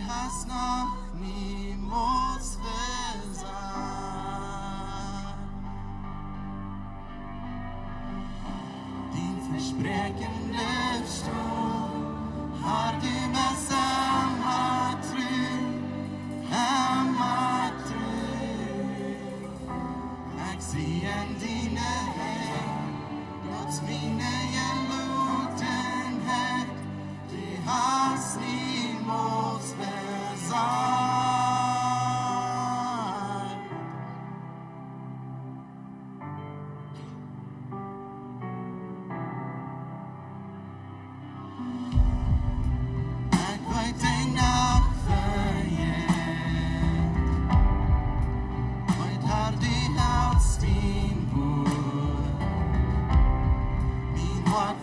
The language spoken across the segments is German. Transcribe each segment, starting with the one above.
hast noch niemals versagt. Din verspreken blijft stå, har du med samma tryck. Jag ser dina häng, låt mina hjälmoten här, du hast niemals versagt.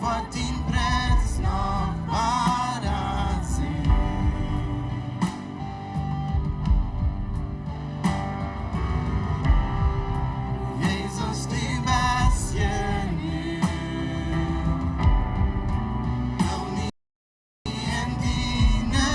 Wat din prijs nog bara zien. Jezus, du bäst je nu. Kom in dina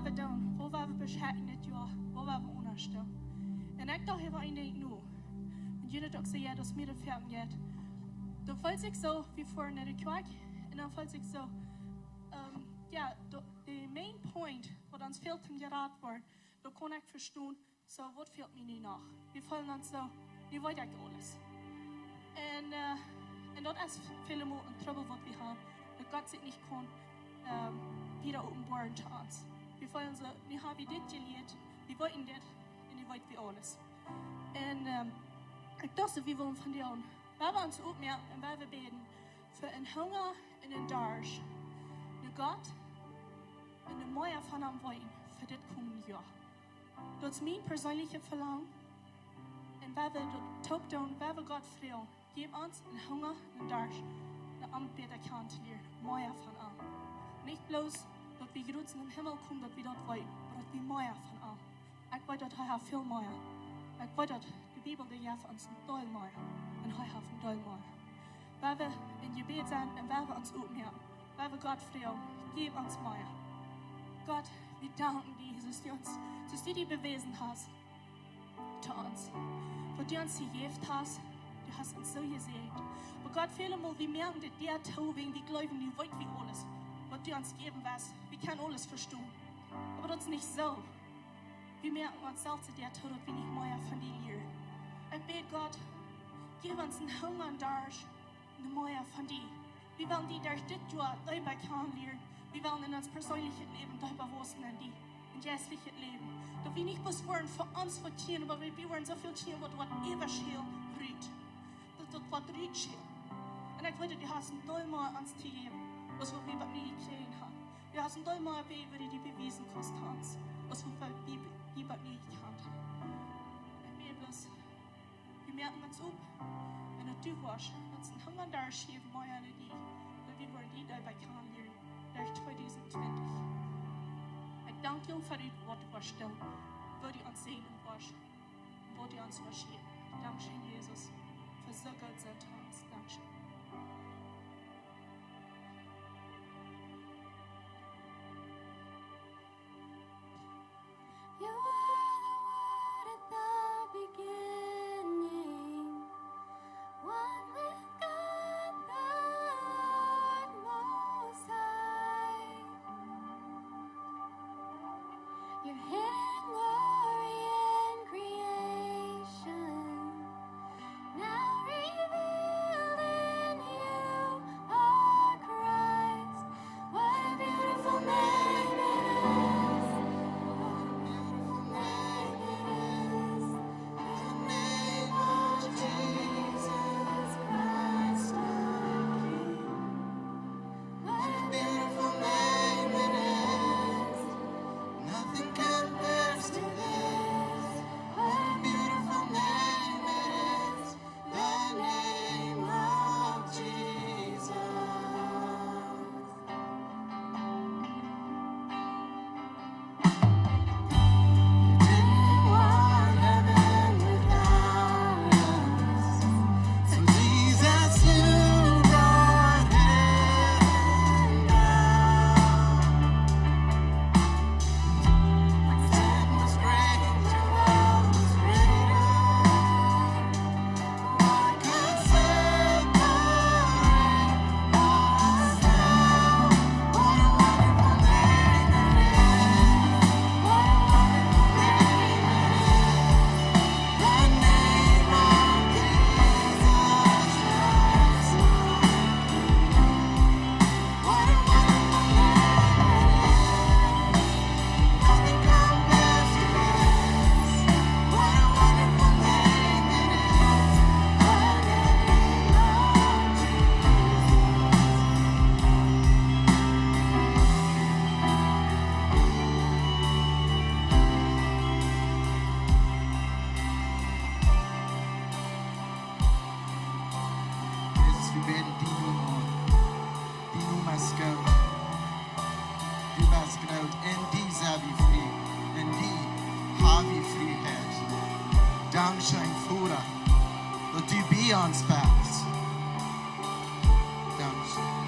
var vi dan? Hvor var vi beschäftigt, ja? Hvor var vi understå? En ik dacht even in denk nu. En jullie ook zeggen dat midden ferm gaat. Dan voelt ik zo, wie voor naar de kwak. En dan voelt ik zo, de main point, wat ons veel te geraad wordt, dan kon ik verstaan, zo wat fehlt me nu nog? We voelen ons zo, nu weet ik alles. En dat is veel meer een trouble wat we hebben. Dat God zich niet kon wieder openbaren te ons. We voelen zo, nu hebben we dit geleerd, we weten dit en nu weten we alles. En ik dacht, we willen van die aan. Waar we ons opmerken en waar we beden voor een honger en een dorst. De God en de mooie van hem wollen voor dit komende jaar. Dat is mijn persoonlijke verlangen. En waar we dat ook doen, waar we God vragen, geef ons een honger en een dorst. De aanbidder kan te leren, mooie van hem. Niet bloos dat we groot in de hemel komen, dat we dat willen, maar dat we mooie van hem. Ik weet dat hij veel mooier. Ik weet dat de Bijbel de geeft ons een dol mooier. En hij heeft een dol mooier. Waar we in gebed zijn en waar we ons opmerken, waar we God vragen, geef ons mooier. God, we danken dir, Jesus, dass du dich bewiesen hast zu uns. Wo du uns gegeben hast, du hast uns so gesegnet. Aber Gott, viele Mal, wir merken, dass der Tau wegen die Gläubigen, die weit wie alles, was du uns geben wirst, wir können alles verstehen. Aber das ist nicht so. Wir merken uns selbst, dass der Tau, dass wir nicht mehr von dir lernen. Ich bete Gott, gib uns einen Hunger und Durst, eine Mehr von dir. Wir wollen die durch das Jahr selber kennenlernen. Wir wollen in uns persönliches Leben darüber wissen, in in geistliches Leben. Dass wir nicht bloß wollen für uns verdienen, aber wir wollen so viel tun, was ewig schön rührt. Das was rührt schön. Und ich wollte, du hast ein Dollar ans zu geben, was wir bei mir gekriegt haben. Du hast ein Dollar über die bewiesen Konstanz, was wir bei mir gekannt haben. Ich will bloß, wir merken uns auf, wenn du warst, uns ein Hunger da schieben, mehr an die, weil wir wollen die dabei kennenlernen. Durch 2020. Ik dank je voor uw woord voorstel, voor die ons zegen was, voor die ons marcheert. Dank je, Jezus, voor zo goed zijn te ons. Dank je. You are the word at the beginning, one with God the Lord Most High. Your hidden glory in creation, now revealed in you, our Christ. What a beautiful name it is! What a beautiful name it is! The name of Jesus Christ, our King. What a beautiful name it is! Nothing compares to this. What a Beautiful name it is. The name of Jesus. You didn't want heaven without us. So Jesus, you brought heaven down. Sin was great, your love was greater. What could separate us now? What a wonderful name it is. What a wonderful name it is. The name of Jesus Christ. What a wonderful name it is. Nothing compares to this. What a wonderful name it is. The name of Jesus, vi ber dig din ord. Din ord er skønt. Du er skrevet, en dis er vi fri. En di har vi frihet. Dankskjøn for deg. Og du blir hans best. Dankskjøn.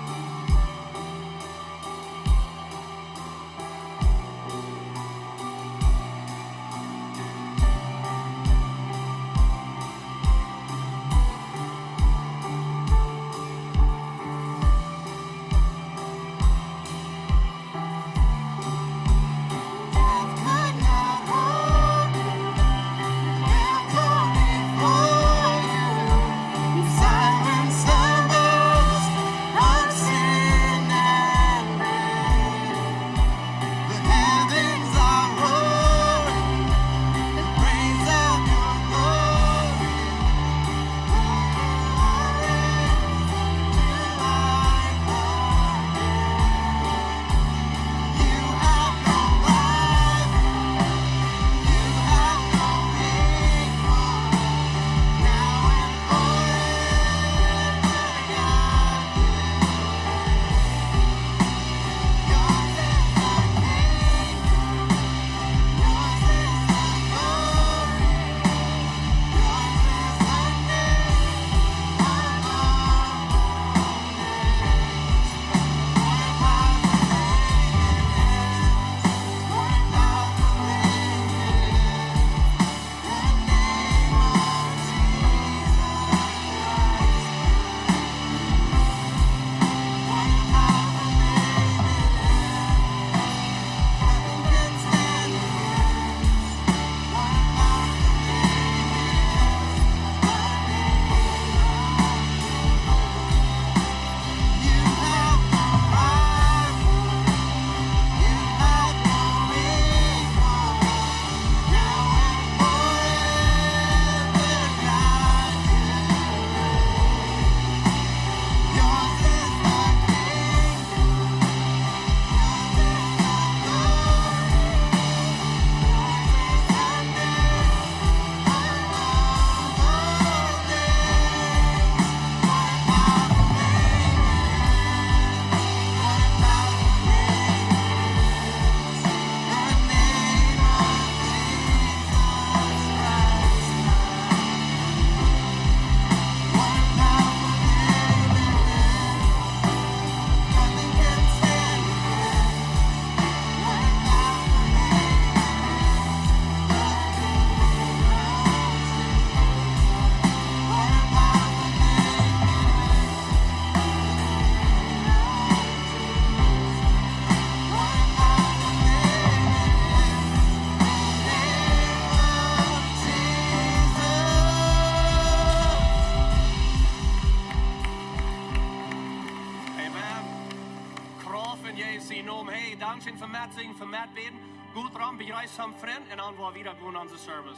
in Jesu Namen. Hey, Dankeschön für Matt singen, für Matt beten. Gut dran, bereist am Freund und dann wir wieder gehen an den Service.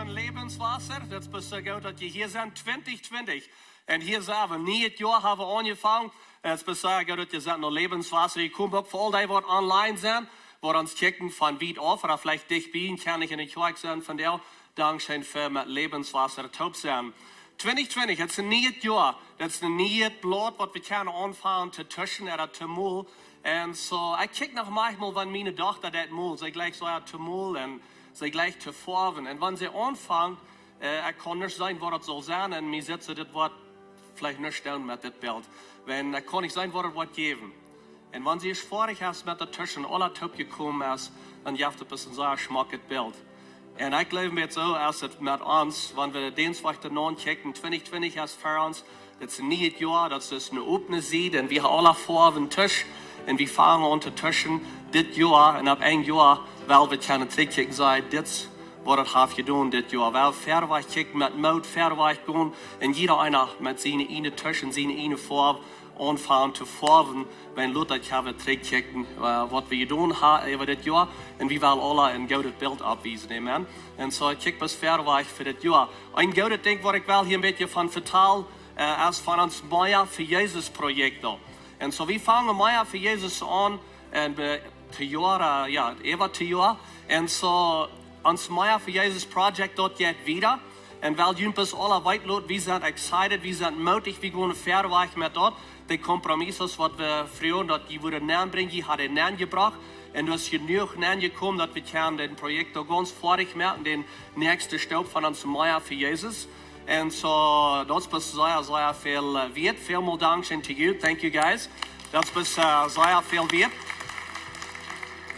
Lebenswasser, das bist du gut, dass wir hier sind, 2020. Und hier sind wir, nie ein Jahr haben wir angefangen. Jetzt bist du gut, dass wir sind noch Lebenswasser. Ich komme auch für all die, die online sind, wo uns checken von weit auf, oder vielleicht dich bieten, kann ich in der Kirche sein, von der. Dankeschön für mit Lebenswasser taub sein. 2020, das ist ein neues Jahr. Das ist ein neues Blut, was wir können anfangen zu tischen oder zu malen. Und so, ich kicke noch manchmal, wenn meine Tochter das malt, sie gleich so zu malen und sie gleich zu formen. Und wenn sie anfangen, kann nicht sein, was das soll sein, und mir setze das Wort vielleicht nicht stellen mit dem Bild. Wenn kann nicht sein, was das Wort geben. Und wenn sie es vorig hast mit der Tischen, alle Top gekommen ist, dann gibt es ein bisschen so ein schmackiges Bild. Und ich glaube jetzt so, als es mit uns, wenn wir den Dienstwächter noch checken, 2020 ist für uns, das ist ein neues Jahr, das ist eine offene Seite, und wir haben alle vor auf den Tisch, und wir fangen an zu tischen, das Jahr, und ab ein Jahr, weil wir können zurückkicken, sagen, das, was das habe getan, das Jahr. Weil verweg kicken mit Mut, verweg gehen, und jeder einer mit seinen einen Tisch und seinen einen Farbe anfangen zu formen, wenn Leute können zurückkicken, was wir getan haben über das Jahr, und wir wollen alle ein gutes Bild abweisen, amen. Und so, ich kicke bis verweg für das Jahr. Ein gutes Ding, was ich will hier ein bisschen von vertellen, ist von uns Meier für Jesus Projekt. Und so, wir fangen Meier für Jesus an, und te Jahr, ja, über te Jahr. Und so, uns Meier für Jesus Projekt dort jetzt wieder. Und weil Jümpers alle weit lot, wir sind excited, wir sind mutig, wir gehen verweg mit dort. Die Kompromisse, was wir früher dort, die würden nähen bringen, die hat den Nähen gebracht. Und du hast genug Nähen gekommen, dass wir können den Projekt ganz fertig machen, den nächsten Stopp von uns Meier für Jesus. Und so, das ist sehr viel wert. Vielen Dank to you. Thank you guys. Das ist sehr viel wert.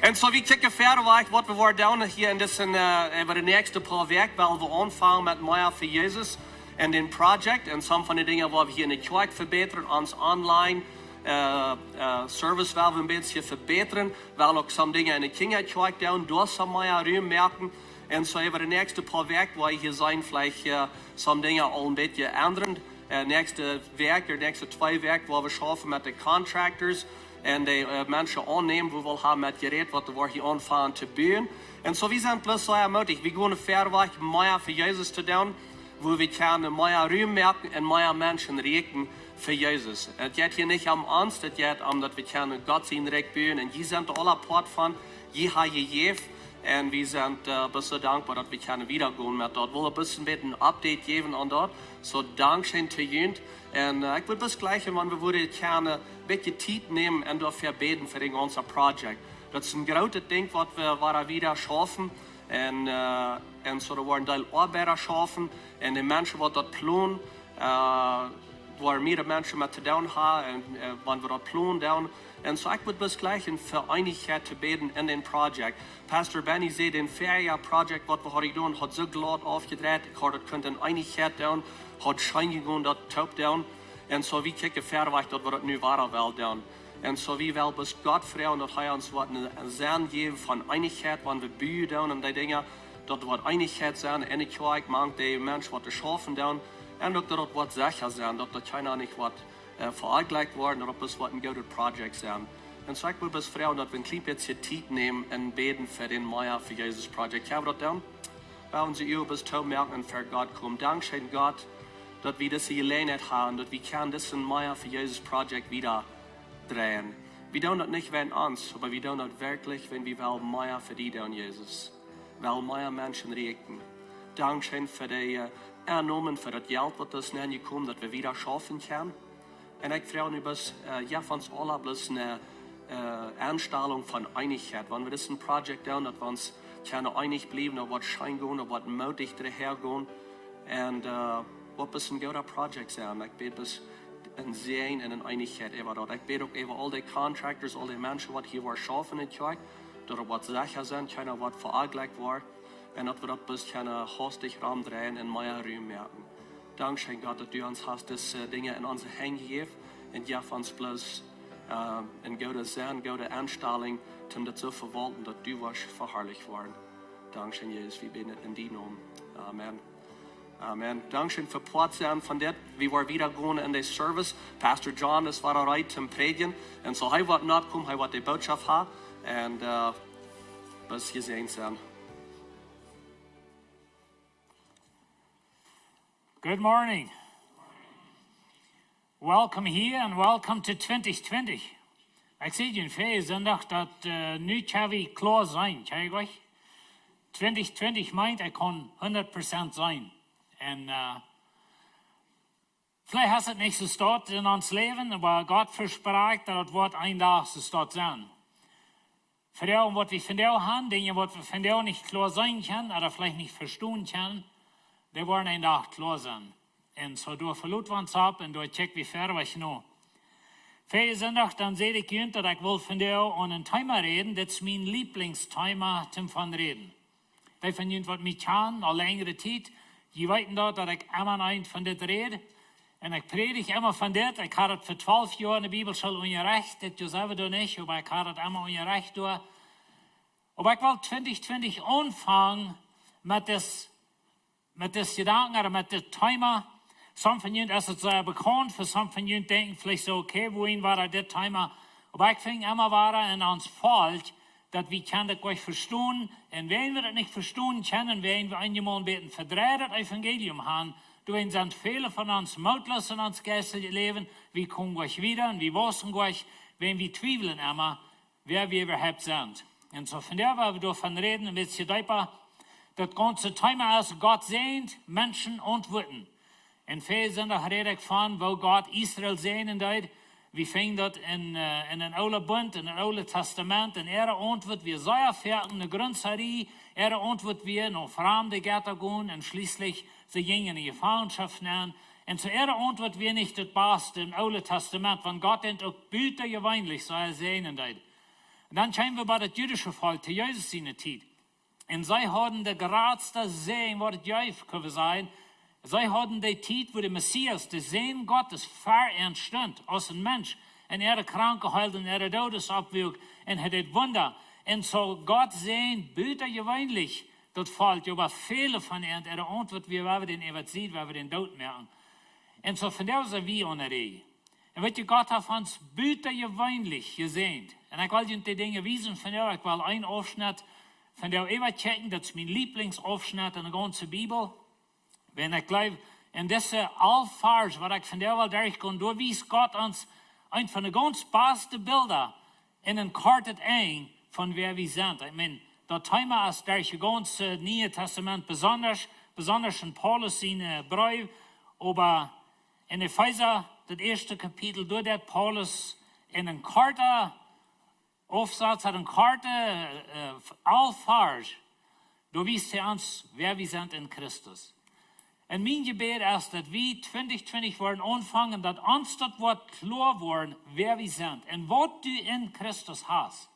Und so, wir kicken verweg, was wir down hier in das über die nächsten paar Wochen, weil wir anfangen mit Meier für Jesus und den Projekt. Und some von den Dingen, wo wir hier in der Kirche verbessern, uns online Service, weil wir ein bisschen verbessern, weil auch some Dinge in der Kinderkirche down, durch Meier Raum merken. Und so, über die nächsten paar Wochen, wo wir hier sein, vielleicht some Dinge auch ein bisschen ändern. Nächste Werk, die nächsten 2 Wochen, wo wir schaffen mit den Contractors. En die mensen aannemen, we willen hebben met gereed wat we hier aanvangen te bouwen. En zo, we zijn plus zo mutig. We gaan verweg meer voor Jezus te doen, wo wir können mehr Ruhm merken und mehr Menschen reden für Jesus. Es geht hier nicht um uns, es geht um, dass wir können Gott sein Recht beugen. Und die sind alle Part von, die haben gegeben. Und wir sind so dankbar, dass wir können wiedergehen mit dort. Ich will ein bisschen ein Update geben an dort. So, Dankeschön zu Ihnen. Und ich würde das Gleiche, wenn wir würden gerne ein bisschen Zeit nehmen und dafür beten für unser Projekt. Das ist ein großes Ding, was wir wieder schaffen. Und so, da wollen Teil Arbeiter schaffen. Und die Menschen, die dort planen, wo mehr Menschen mit zu tun haben, und wenn wir dort planen, und so, ich würde das Gleiche für Einigkeit zu beten in dem Projekt. Pastor Benny sieht, den Feria-Projekt, was wir heute tun, hat so glatt aufgedreht. Ich habe das in Einigkeit tun, hat Schein gegeben, dort taub tun. Und so, wie kicken verweg, dass wir das nu wahrer will tun. Und so, wie will bis Gott freuen, dass er uns einen Sinn geben von Einigkeit, wenn wir bühen tun und die Dinge, dass wir Einigkeit sein, in der Kirche, manche die Menschen, die schaffen tun, und dass dort was sicher sein, dass keiner nicht was verallgleicht worden, oder bis was ein gutes Projekt sein. Und so, ich will bis freuen, dass wir ein klein bisschen Zeit nehmen und beten für den Meier für Jesus Projekt. Haben wir das dann? Bauen Sie ihr bis zu merken und für Gott kommen. Dankeschön Gott, dass wir das hier gelernt haben, dass wir diesen Meier für Jesus Projekt wieder drehen. Wir tun das nicht wegen uns, aber wir tun das wirklich, wenn wir wollen Meier für die tun, Jesus. Weil Meier Menschen reden. Dankeschön für die Ernommen, für das Geld, was das näher kommt, dass wir wieder schaffen können. Und ich freue mich, dass von uns alle bloß eine Anstellung von Einigkeit. Wenn wir das ein Projekt tun, dass wir uns einig bleiben, dass wir schein gehen, dass wir mutig dahergehen. Und wat best een goede project zijn. Ik bid best een zijn en een eindigheid over dat. Ik bid ook over al die contractors, al die mensen wat hier waren schaffen in het kerk, dat er wat zaken zijn, kunnen wat verankerd wordt. En dat we dat best kunnen hostig raamdraaien en meer ruim merken. Dankzij God dat u ons hast deze dingen in onze handen gegeven. En ja, van ons plus een goede zijn, goede aanstelling, om dat zo verwalten dat u was verherrlicht worden. Dankzij Jezus, we bidden in die naam. Amen. Amen. Dankzij voor plaats zijn van dit. We waren weer gaan in de service. Pastor John is waar eruit te predigen. En zo hij wat not komen, hij wat de boodschap had. En best gezien zijn. Good morning. Welcome here and welcome to 2020. Ik zie je in zondag dat nu gaan we klaar zijn, kijk je? 2020 meint, ik kan 100% zijn. En vielleicht has het niet gestaan in ons leven, maar God verspraakt dat het wordt een dag gestaan zijn. Voor jou, wat we van jou hebben, dingen wat we van jou niet klaar zijn kunnen, oder vielleicht niet verstaan kunnen, die worden een dag klaar zijn. En zo door verloot we ons op en door check we verder wat je nou. Vorige zondag dan zei ik je dat ik wil van jou aan een thema reden, dat is mijn lievelingsthema ten van reden. Die van jullie wat mij kan, al langere tijd, je weten dat ik immer eind van dit red. En ik predik immer van dit. Ik had het voor 12 jaar in de Bibelschool onderricht. Dat je zelf doe niet, maar ik had het immer onderricht door. Maar ik wil 2020 aanvangen met dit gedanken, oder met dit thema. Some van jullie is het zeer bekend, voor some van jullie denken vielleicht zo, okay, wohin war dit thema. Maar ik vind immer waar in ons volk, dat we kunnen dat goed verstaan. En wenn we dat niet verstaan kunnen, wenn we eenmaal een beetje verdreid het evangelium hebben, dan zijn vele van ons moedloos in ons geestelijk leven. We komen goed wieder en we wissen goed, wenn we twijfelen immer, wer we überhaupt zijn. En zo vandaar waar we daarvan reden, een beetje dieper, dat ganze thema is God zehnt, Menschen ontmoeten. En veel zondag red ik van, wo God Israël zehnen deed. We vinden dat in een oude bund, in het oude testament. En antwoord weer zeer ver in de grondserie. Antwoord weer naar vreemde Götter gaan. En schließlich ze gingen in Gefangenschaft nemen. En zo antwoord weer niet het beste in het oude testament. Want God heeft ook buitengewoonlijk zo zehnen deed. En dan zijn we bij het jüdische volk, te Jezus in de tijd. En zij hadden de grootste zegen, wat het juist kunnen zijn. Zij hadden de tijd waar de Messias, de Zoon Gottes, ver entstond als een mens. En de kranken geheild en de dodes opwekt. En het deed wunder. En zo God zijn buitengewoonlijk. Dat valt over vele van hen. En antwoord weer waar we den even zien, waar we den dood merken. En zo vandaar zijn we onder die. En weet je, God heeft ons buitengewoonlijk gezien. En ik wil je die dingen wijzen van jou. Ik wil een afschnitt van jou even checken. Dat is mijn lievelingsafschnitt in de ganze Bibel. Wenn ik geloof, in deze Alvars, wat ik van jou wel derg kon doorwijzen, God ons een van de ganz beste beelden in een kaart een van waar we zijn. Ik meen, dat thema is derg het ganze Nieuwe Testament besonders in Paulus zijn brief, aber in Epheser, dat eerste kapitel, door dat Paulus in een kaart aufsatz, hat een kaart Alvars, doorwijst hij ons waar we zijn in Christus. En mijn gebed is dat we 2020 worden aanvangen, dat ons dat wordt klaar worden, wer we zijn. En wat du in Christus hast.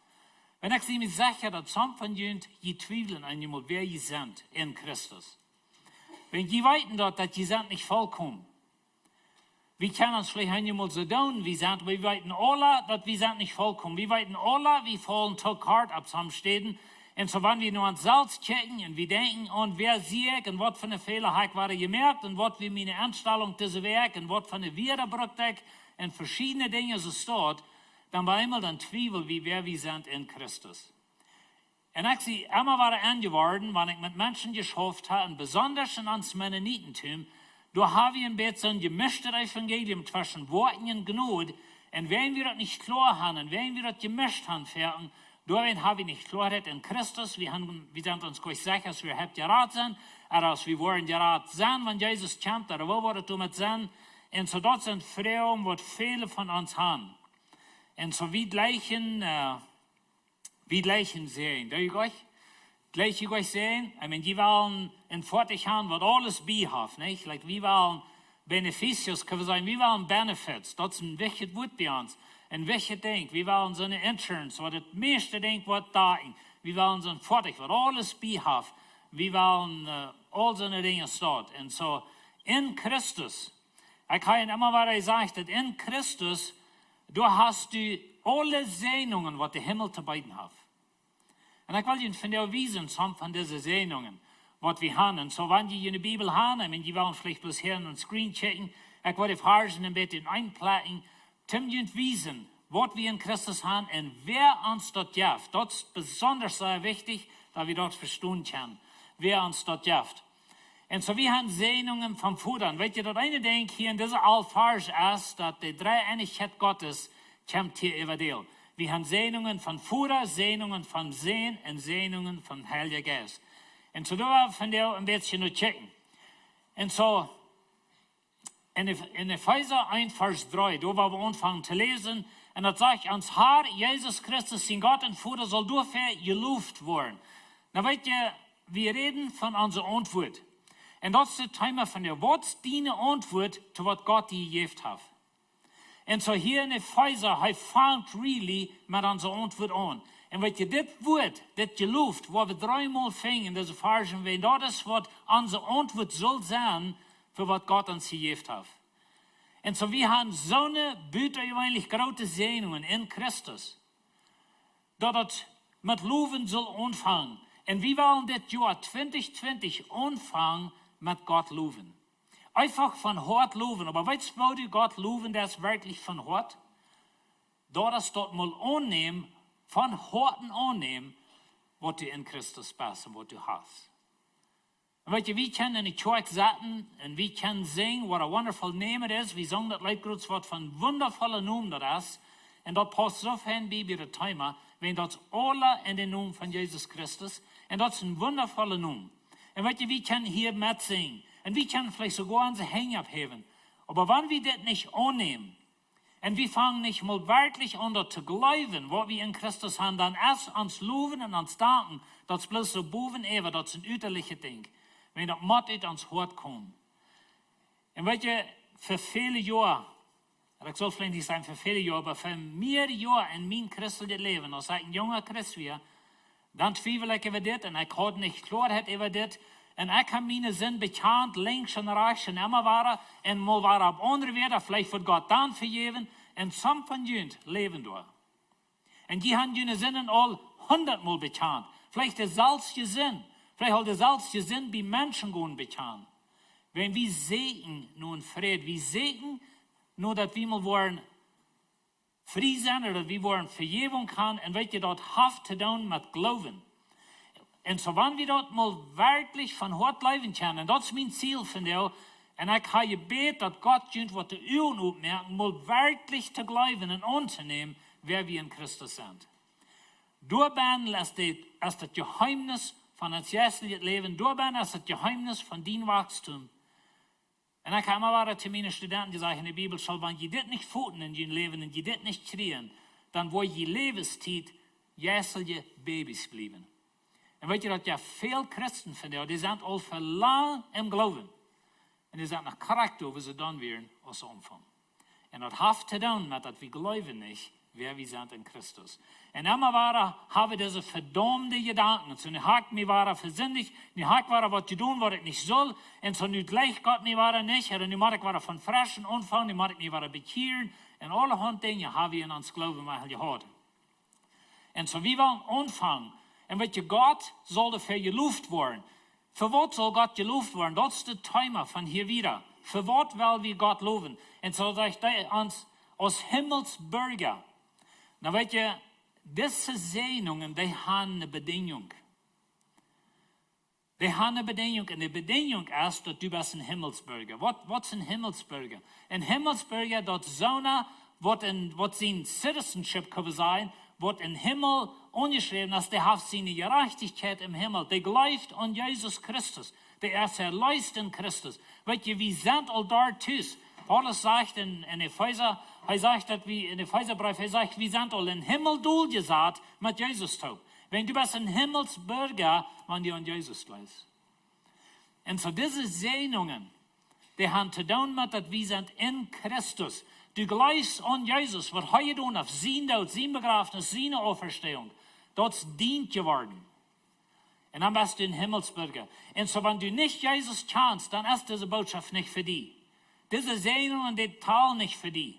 Wenn ik ze me zeggen dat some van jullie je twijfelen aan je, wer je zijn in Christus. Wenn je weten dat je zijn niet volkomen. We kunnen ons vielleicht einmal so doen, we zijn, we weten alle, dat we zijn niet volkomen. We weten alle, we fallen te hard op sommige steden. En zo wanneer we naar ons zelf checken en we denken aan wer zie ik en wat voor een Fehler heb ik waren gemerkt en wat wie mijn aanstelling tussen werk en wat voor een weerbrug en verschillende dingen zo staat, dan bij eenmaal dan twijfel wie wer we zijn in Christus. En ik zie immer waren aangeworden, wanneer ik met mensen geschaft heb, en besonders in ons Mennonitentum, daar hebben we een beetje een gemischte evangelium tussen woorden en genade. En wenn wir dat niet klar hebben en wenn wir dat gemischt hebben, daarin hebben we niet klaarheid in Christus. We zijn ons goed zeggen als we hebben geraad zijn. En als we worden geraad zijn, want Jezus komt, daar wil worden toe met zijn. En zo dat zijn vrouwen wat vele van ons hebben. En zo wie gleichen zijn. Dat je gleich ich euch sehen, die wollen in Fortig haben, was alles beihaft, nicht? Like, wir wollen Beneficios, können wir sagen, wir wollen Benefits, das ist ein wichtiges Wort bei uns. Ein wichtiges Ding, wir wollen so eine Insurance, was das meiste Ding wird da, wir wollen so ein Fortig, was alles beihaft, wir wollen all so eine Dinge dort. Und so, in Christus, ich habe immer wieder gesagt, dass in Christus, du hast alle Segnungen, was der Himmel zu bieten hat. Und ich will Ihnen von der wiesen, some von diesen Segnungen, was wir haben. Und so, wenn die in der Bibel haben, die wollen vielleicht bloß hören und Screen checken, ich will die Fragen ein bisschen einplatten, zum Ihnen wiesen, was wir in Christus haben und wer uns dort hilft. Das ist besonders sehr wichtig, da wir dort verstehen können, wer uns dort hilft. Und so, wir haben Segnungen vom Futtern. Weißt ihr, das eine Ding hier in dieser Alphage ist, dass die Dreieinigkeit Gottes kommt hier über dir. Wir haben Segnungen von Futter, Segnungen von Sehen und Segnungen von Heiliger Geist. Und so, da von dir ein bisschen zu checken. Und so, in Epheser 1, Vers 3, da wo wir anfangen zu lesen, und das sagt, ans Herr Jesus Christus, sein Gott und Futter, soll dafür gelobt werden. Na, weißt ihr, wir reden von unserer Antwort. Und das ist das Thema von der, was ist deine Antwort zu was Gott dir gegeben hat. Und so hier in Epheser, er fängt really mit unserer Antwort an. Und wenn ihr das Wort, das gelobt, wo wir dreimal fingen in dieser Version, wenn das ist, was unsere Antwort soll sein, für was Gott uns gegeben hat. Und so wir haben so eine eigentlich große Segnungen in Christus, dass das mit Loven soll anfangen. Und wir wollen das Jahr 2020 anfangen mit Gott loben. Einfach von Hort loben. Aber weißt du, wo du Gott loben, das wirklich von Hort? Das dort mal annehmen, von Horten annehmen, was du in Christus bist und was du hast. Und weißt du, wir können in die Kirche sitzen und wir können singen, what a wonderful name it is. Wir sagen das Leitgrutz, was von wundervoller Namen das ist. Und das passt so hin wie bei der Thema, wenn das alle in den Namen von Jesus Christus. Und das ist ein wundervoller Name. Und weißt du, wir können hier mitsingen. Und wir können vielleicht sogar unsere Hänge abheben. Aber wenn wir das nicht annehmen, und wir fangen nicht mal wirklich an, zu glauben, was wir in Christus haben, dann erst ans Loben und ans Danken, das ist bloß so boven ever, das ist ein üterliches Ding. Wenn das Mord ans Hort kommt. Und weißt du, für viele Jahre, ich soll vielleicht nicht sagen für viele Jahre, aber für mehr Jahre in meinem christlichen Leben, als ich ein junger Christ war, dann zweifel ich über das und ich hatte nicht Klarheit über das. Und ich habe meine Sinn bekannt, links und rechts und immer waren. Und mal war auf andere Wege, vielleicht wird Gott dann vergeben. Und some von ihnen leben da. Und die haben ihre Sinnen all 100-mal bekannt. Vielleicht der salzige Sinn. Vielleicht auch der salzige Sinn bei Menschen gehen bekannt. Wenn wir sehen nun Frieden, wir sehen nur, dass wir mal wollen frei sein oder wir wollen Vergebung haben und weil ihr dort haft zu tun mit Glauben. Und so, wenn wir dort mal wirklich von Hort leben können, und das ist mein Ziel von dir, und ich habe gebeten, dass Gott uns, was die Üben aufmerken, mal wirklich zu glauben und anzunehmen, wer wir in Christus sind. Durchbehen ist das Geheimnis von uns geistlichen Leben, durchbehen ist das Geheimnis von deinem Wachstum. Und ich habe immer wieder zu meinen Studenten gesagt in der Bibel, wenn ihr das nicht fuhren in ihrem Leben und ihr das nicht kriegen, dann wo ihr Lebenszeit geistliche Babys bleiben. Und weet je dat ja veel Christen van jou, die zijn al verlang im Glauben. En die zijn nog karakter, wie ze dan weer als omvang. En dat heeft te doen met dat we geloven niet, wer wir sind in Christus. Und immer habe ich diese verdammte Gedanken. Und so eine Hack mir war versündigt, eine Hack war was zu tun, was ich nicht soll. Und so nu gleich Gott mir war nicht, oder nu mag ich war von frischen Anfang, nu mag ich mir war bekehren. Und alle Hand Dinge habe ich in uns Glauben mal gehört. Und so wie wir anfangen, und weet je, Gott soll dafür gelobt werden. Für was soll Gott gelobt werden? Das ist das Thema von hier wieder. Für was wollen wir Gott loben? Und so sagt er uns, als Himmelsbürger. Na weet je, diese Segnungen, die haben eine Bedingung. Die haben eine Bedingung. Und die Bedingung ist, dass du bist ein Himmelsbürger. Was ist ein Himmelsbürger? Ein Himmelsbürger, das ist so eine, was sein Citizenship kann sein, was im Himmel angeschrieben ist, der hat seine Gerechtigkeit im Himmel. Der glaubt an Jesus Christus. Der ist erlöst in Christus. Weißt du, wir sind all dort tüß. Paulus sagt in Epheser, er sagt, dass wir in Epheserbrief, er sagt, wir sind all in Himmel durchgesagt mit Jesus taub. Wenn du bist ein Himmelsbürger, wenn du an Jesus glaubst. Und so diese Segnungen, die haben zu tun mit, dass wir sind in Christus. Du glaubst an Jesus, was er tun auf sein Tod, sein Begrafnis, seine Auferstehung. Das ist dient geworden. Und dann bist du ein Himmelsbürger. Und so, wenn du nicht Jesus kennst, dann ist diese Botschaft nicht für dich. Diese Segnungen, die teilen nicht für dich.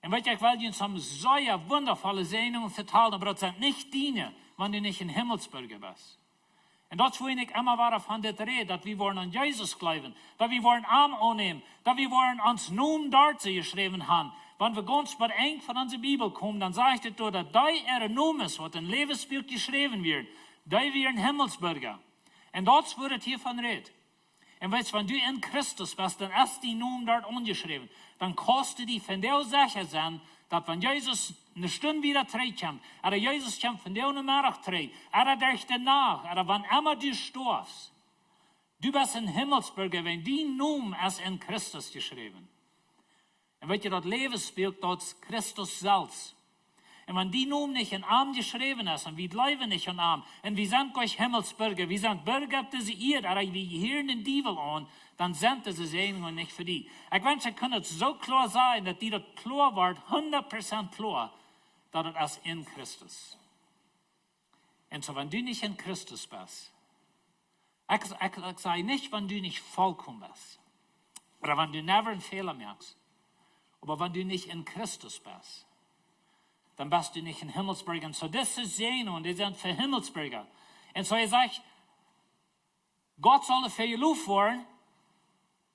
Und ich will dir some so wundervolle Segnungen verteilen, aber das sind nicht deine, wenn du nicht ein Himmelsbürger bist. Und das will ich immer wieder von dir reden, dass wir wollen an Jesus glauben, dass wir wollen Arm annehmen, dass wir wollen uns nun dort geschrieben haben. Wenn wir ganz bei eng von unserer Bibel kommen, dann sagt es dort, dass der Name ist, was in Lebensbild geschrieben wird, der wir ein Himmelsbürger. Und das wird hiervon reden. Und weißt du, wenn du in Christus bist, dann ist die Name dort angeschrieben. Dann kostet die von der sicher sein, dass wenn Jesus eine Stunde wieder zurückkommt, oder Jesus kommt von der Nacht zurück, oder durch danach, oder wann immer du stirbst, du bist ein Himmelsbürger, wenn die Name ist in Christus geschrieben. Und weißt du, das Lebensbild dort ist Christus selbst. Und wenn die Name nicht in Arm geschrieben ist, und wir bleiben nicht in Arm, und wir sind euch Himmelsbürger, wir sind Bürger dieser Erde, aber wir hören den Teufel an, dann sind diese Segnungen nicht für die. Ich wünsche, ich kann es so klar sein, dass die das klar wird, 100% klar, dass es ist in Christus. Und so, wenn du nicht in Christus bist, ich sage nicht, wenn du nicht vollkommen bist, oder wenn du never einen Fehler merkst, aber wenn du nicht in Christus bist, dann bist du nicht ein Himmelsbürger. Und so, das ist Segnungen, die sind für Himmelsbürger. Und so, ich sage, Gott soll für ihr Luft wollen,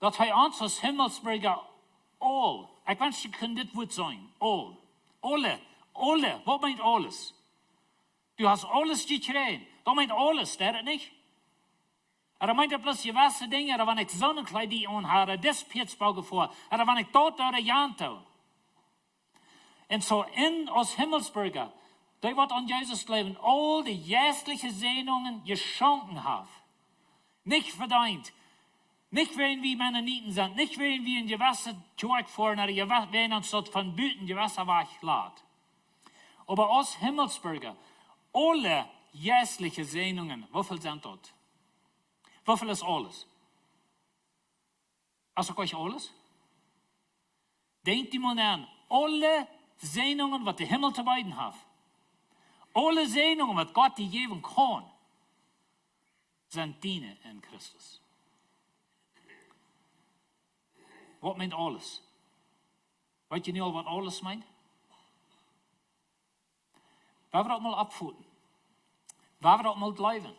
dass er uns als Himmelsbürger all, ich wünsche, ich kann das Wort sagen, all, alle, was meint alles? Du hast alles gekriegt, das meint alles, der nicht? Oder meint er bloß gewisse Dinge, oder wenn ich Sonnenkleid anhabe, das Pitzbauge vor, oder wenn ich dort oder Janto. Und so in uns Himmelsbürger, die wird an Jesus glauben, all die geistlichen Segnungen geschenkt haben. Nicht verdient. Nicht wenn wir Mennoniten sind, nicht wenn wir in gewisse Kirche fahren, oder wenn uns dort von Büten gewisse Weg lädt. Aber uns Himmelsbürger, alle geistlichen Segnungen, wie viel sind dort? Wie viel ist alles? Also euch alles? Denkt ihr mal an, alle Segnungen, was der Himmel zu beiden hat. Alle Segnungen, was Gott dir geben kann, sind deine in Christus. Was meint alles? Weet je nu al wat alles meint? Waar we dat mal abvoeren? Waar we dat mal blijven?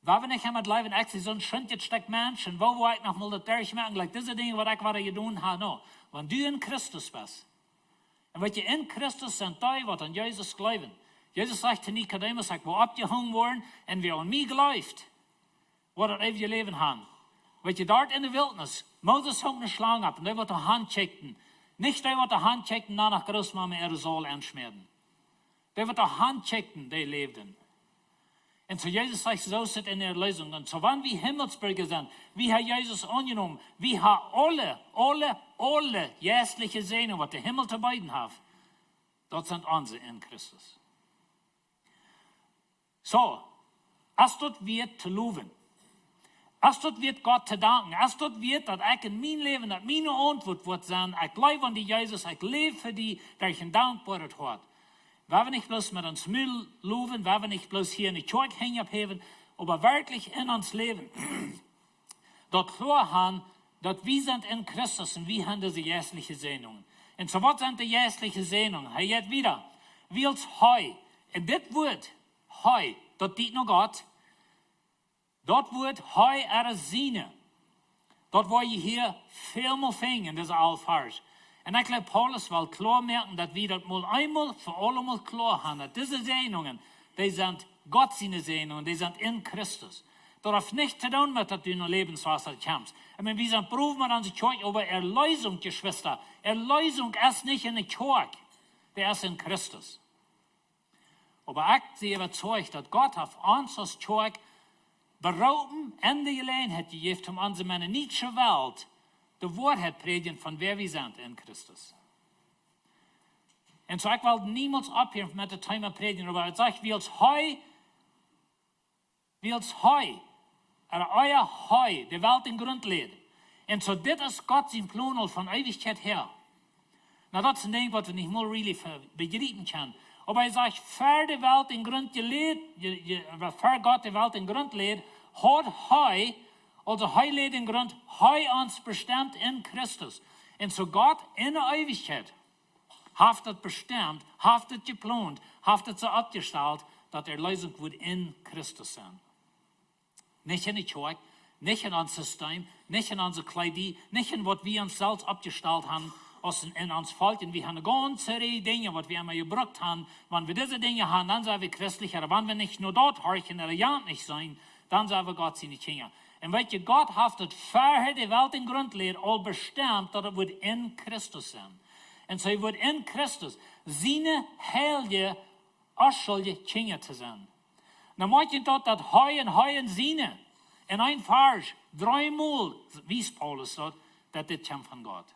Waar we niet gaan met leven, ik zie zo'n schindje stuk mensen, waar we nog mal dat derg maken, like deze dingen wat ik wat je doen ha no. Want du in Christus bist. En wat je in Christus zijn, die wat aan Jezus geloven. Jezus zegt te Nicodemus, ik wil opgehangen worden en wie aan mij gelooft, wat het even je leven gaan. Weet je, dort in de wildernis, Moses hong een slang op en die wat de hand checkten. Niet die wat de hand checkten, na nach Großmama Aerosol aansmeerden. Die wat de hand checkten, die leefden. En so Jesus zegt, zo zit in der Lösung. Und so wann wir Himmelsbürger sind, wie hat Jesus angenommen, wie hat alle geistliche Segnungen, was der Himmel zu beiden hat, dort sind unsere in Christus. So, als dort wird zu loben, als dort wird Gott zu danken, als dort wird, dass ich in mein Leben, dass meine Antwort wird sein, ich glaube an die Jesus, ich lebe für die, dass ich ein Dankbarkeit habe. Waar we niet bloos met ons Müll loven, waar we niet bloos hier in de kerk hängen abheben, aber wirklich in ons leven. Dort klar haben, dass wir sind in Christus und wir haben diese geistlichen Segnungen. Und so was sind die geistlichen Segnungen? Hij jetzt wieder, wie als Heu. Und das Wort, Heu, das dient noch Gott. Dort Wort Heu er Sine. Dort wo je hier veel meer vingen in deze Alphars. En ik glaube, Paulus will klar merken, dass wir das mal einmal für alle mal klar haben, dass diese Segnungen, die sind Gott seine Segnungen, die sind in Christus. Das hat nicht zu tun mit, dass du in ein Lebenswasser kommst. Ich meine, wir sind Proben an der Kirche über Erlösung, Geschwister. Erlösung ist nicht in der Kirche, der ist in Christus. Aber ich bin überzeugt, dass Gott auf uns als Kirche berauben, in der Gelegenheit gegeben, um unsere mennonitische Welt die Wahrheit predigen, von wer wir sind in Christus. En so ik wil niemals abhören met de Thema predigen, aber ich sage, wils heu, euer heu, de Welt in Grund legt. En so dit is Gott zijn plan al van Ewigkeit her. Nou, dat is een ding wat we niet meer really begrijpen kunnen. Aber hij zegt, voor de Welt in Grund gelegt, voor God de Welt in Grund legt, hat hij, also hij legt in Grund, hij ons bestemd in Christus. En so Gott in de Ewigkeit heeft het bestemd, heeft het geplant, heeft het zo opgesteld, dat er Lösung wordt in Christus zijn. Nicht in die Kerk, nicht in ons systeem, nicht in onze kleding, nicht in wat we ons zelfs opgesteld hebben, als in ons volk. En we hebben een ganze Reihe dingen, wat we einmal gebracht haben. Wenn wir diese Dinge haben, dann sind wir christlich. Aber wenn wir nicht nur dort horchen oder ja nicht sein, dann sind wir Gott seine Kinder. Und weet je, Gott heeft het vorher de Welt in Grund legt, al bestemd dat het wordt in Christus zijn. En zo wordt in Christus zijn heilige, afschuldige Kinder te zijn. Dan moet je dat hij en zijn. In een vers, 3 Mal, wie Paulus dat dit komt van God.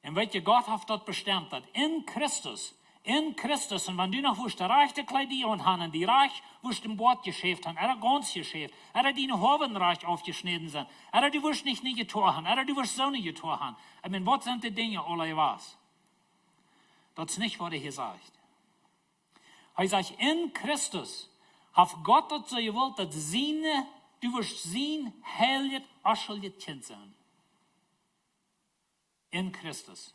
En weet je, God heeft dat bestemd, dat in Christus, en wenn du noch wusst, der rechte Kleider und haben, die reich wusst im Bord geschäft haben, ganz geschäft, die Hoven reich aufgeschnitten sind, die wusst nicht getan haben, die wusst so nicht getan haben. Ich meine, was sind die Dinge, alle was? Das ist nicht, was er hier sagt. Er sagt, in Christus hat Gott das so gewollt, dass du wirst sein heilig, ascheliges Kind sein. In Christus.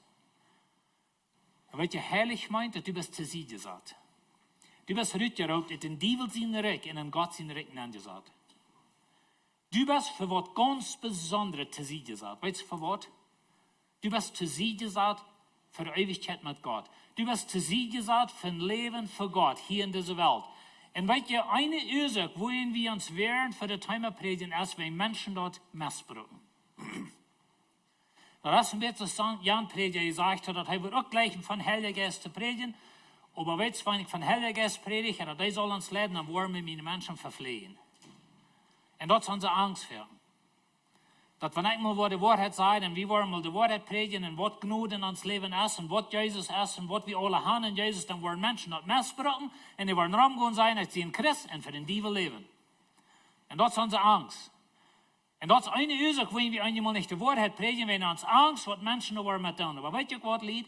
Weet je, heilig meint, dat du bist zu sie gesagt. Du bist rütgeraubt, in den Diebel sein Reich, in den Gott sein Reich gesagt. Du bist für was ganz Besonderes zu sie gesagt. Weißt du für was? Du bist zu sie gesagt für Ewigkeit mit Gott. Du bist zu sie gesagt für ein Leben für Gott hier in dieser Welt. Und weißt du, eine Ursache, wohin wir uns wehren für die Thema predigen, ist, wenn Menschen dort missbrauchen. Das ist ein bisschen Jan Prediger gesagt hat, dass er wird auch gleich von Heiliger Geist zu predigen. Aber weißt du, wenn ich von Heiliger Geist predige, dass die soll uns leiden, dann wollen wir meine Menschen verfliehen. Und das ist unsere Angst für. Dass wenn ich mal die Wahrheit sage, und wir wollen mal die Wahrheit predigen, und was Gnade in uns Leben ist, und was Jesus ist, und was wir alle haben in Jesus, dann wollen Menschen das missbrauchen, und die wollen rumgehen sein, als sie in Christ und für den Teufel leben. Und das ist unsere Angst. En dat is een ursache waarom we eenmaal niet de waarheid predigen, wenn uns Angst, wat Menschen er met doen. Maar weet je wat, lied?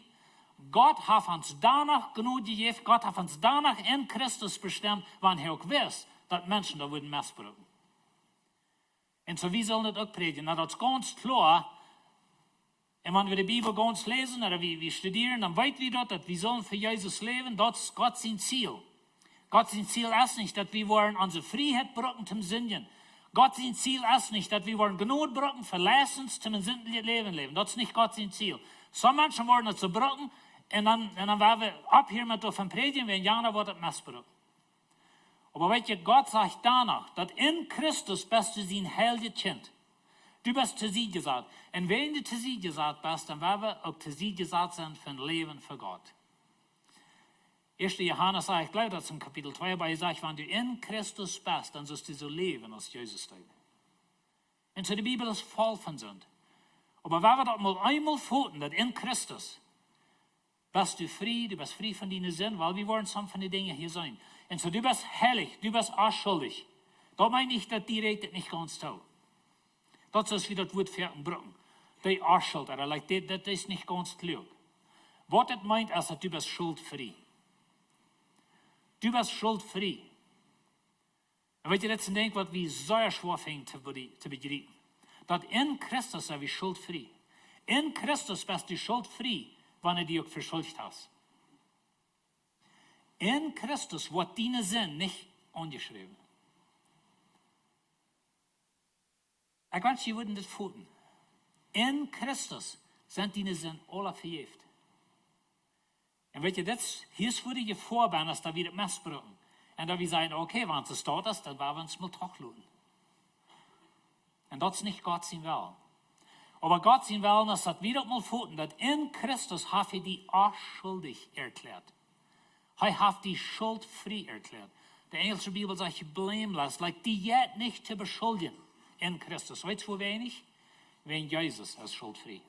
Gott hat uns danach genug gegeben, Gott hat uns danach in Christus bestimmt, wann er auch wist, dass Menschen da würden missbrauchen. Und so, wie sollen das auch predigen? Na, das ist ganz klar. Und wenn wir die Bibel ganz lesen, oder wir studieren, dann weten wir das, dass wir sollen für Jesus leben, das ist Gott sein Ziel. Gott sein Ziel ist nicht, dass wir wollen unsere Freiheit brauchen zum Sünden. Gott sein Ziel ist nicht, dass wir wollen genug brauchen, verlassen zum sinnlichen Leben leben. Das ist nicht Gott sein Ziel. So Menschen wollen das so brauchen, und dann werden wir abhören mit davon predigen, wenn Jana wird das missbrauchen. Aber weißt du, Gott sagt danach, dass in Christus bist du sein heiliges Kind. Du bist zu sie gesagt. Und wenn du zu sie gesagt bist, dann werden wir auch zu sie gesagt sein für ein Leben für Gott. 1. Johannes sagt, ich glaube, das ist in Kapitel 2, aber er sagt, wenn du in Christus bist, dann sollst du so leben, als Jesus tut. Und so die Bibel ist voll von Sünde. Aber wenn wir das mal einmal finden, dass in Christus bist du bist frei von deinen Sünden, weil wir wollen some von den Dingen hier sein. Und so du bist heilig, du bist unschuldig. Da meine ich, dass die redet nicht ganz tun. Das ist wie das Wort Verkenbrücken. Die Unschuld, oder das ist nicht ganz klar. Was das meint, ist, dass du bist schuldfrei. Du bist schuldfrei. Und weet je, dat is een ding wat we zeer schwer vinden te begrijpen. Dat in Christus zijn we schuldfrei. In Christus bist du schuldfrei, wanneer du ook verschuldigd hast. In Christus wordt deine Sinn nicht angeschrieben. Ich wünsche, Sie würden das voelen. In Christus sind deine Sinn alle vergeeft. En weet je, hier is voor je voorbeeld als dat we het missbrauchen. En dat we zeggen, okay, wenn es dort ist, dann werden wir uns mal trochluden. Und das ist nicht Gott sein Willen. Aber Gott sein Willen ist, dass wir das mal voelen, dass in Christus hat er die unschuldig erklärt. Er hat die schuldfrei erklärt. Die englische Bibel sagt, blameless, like die jetzt nicht zu beschuldigen in Christus. Weißt du, wo wenig? Wenn Jesus ist schuldfrei.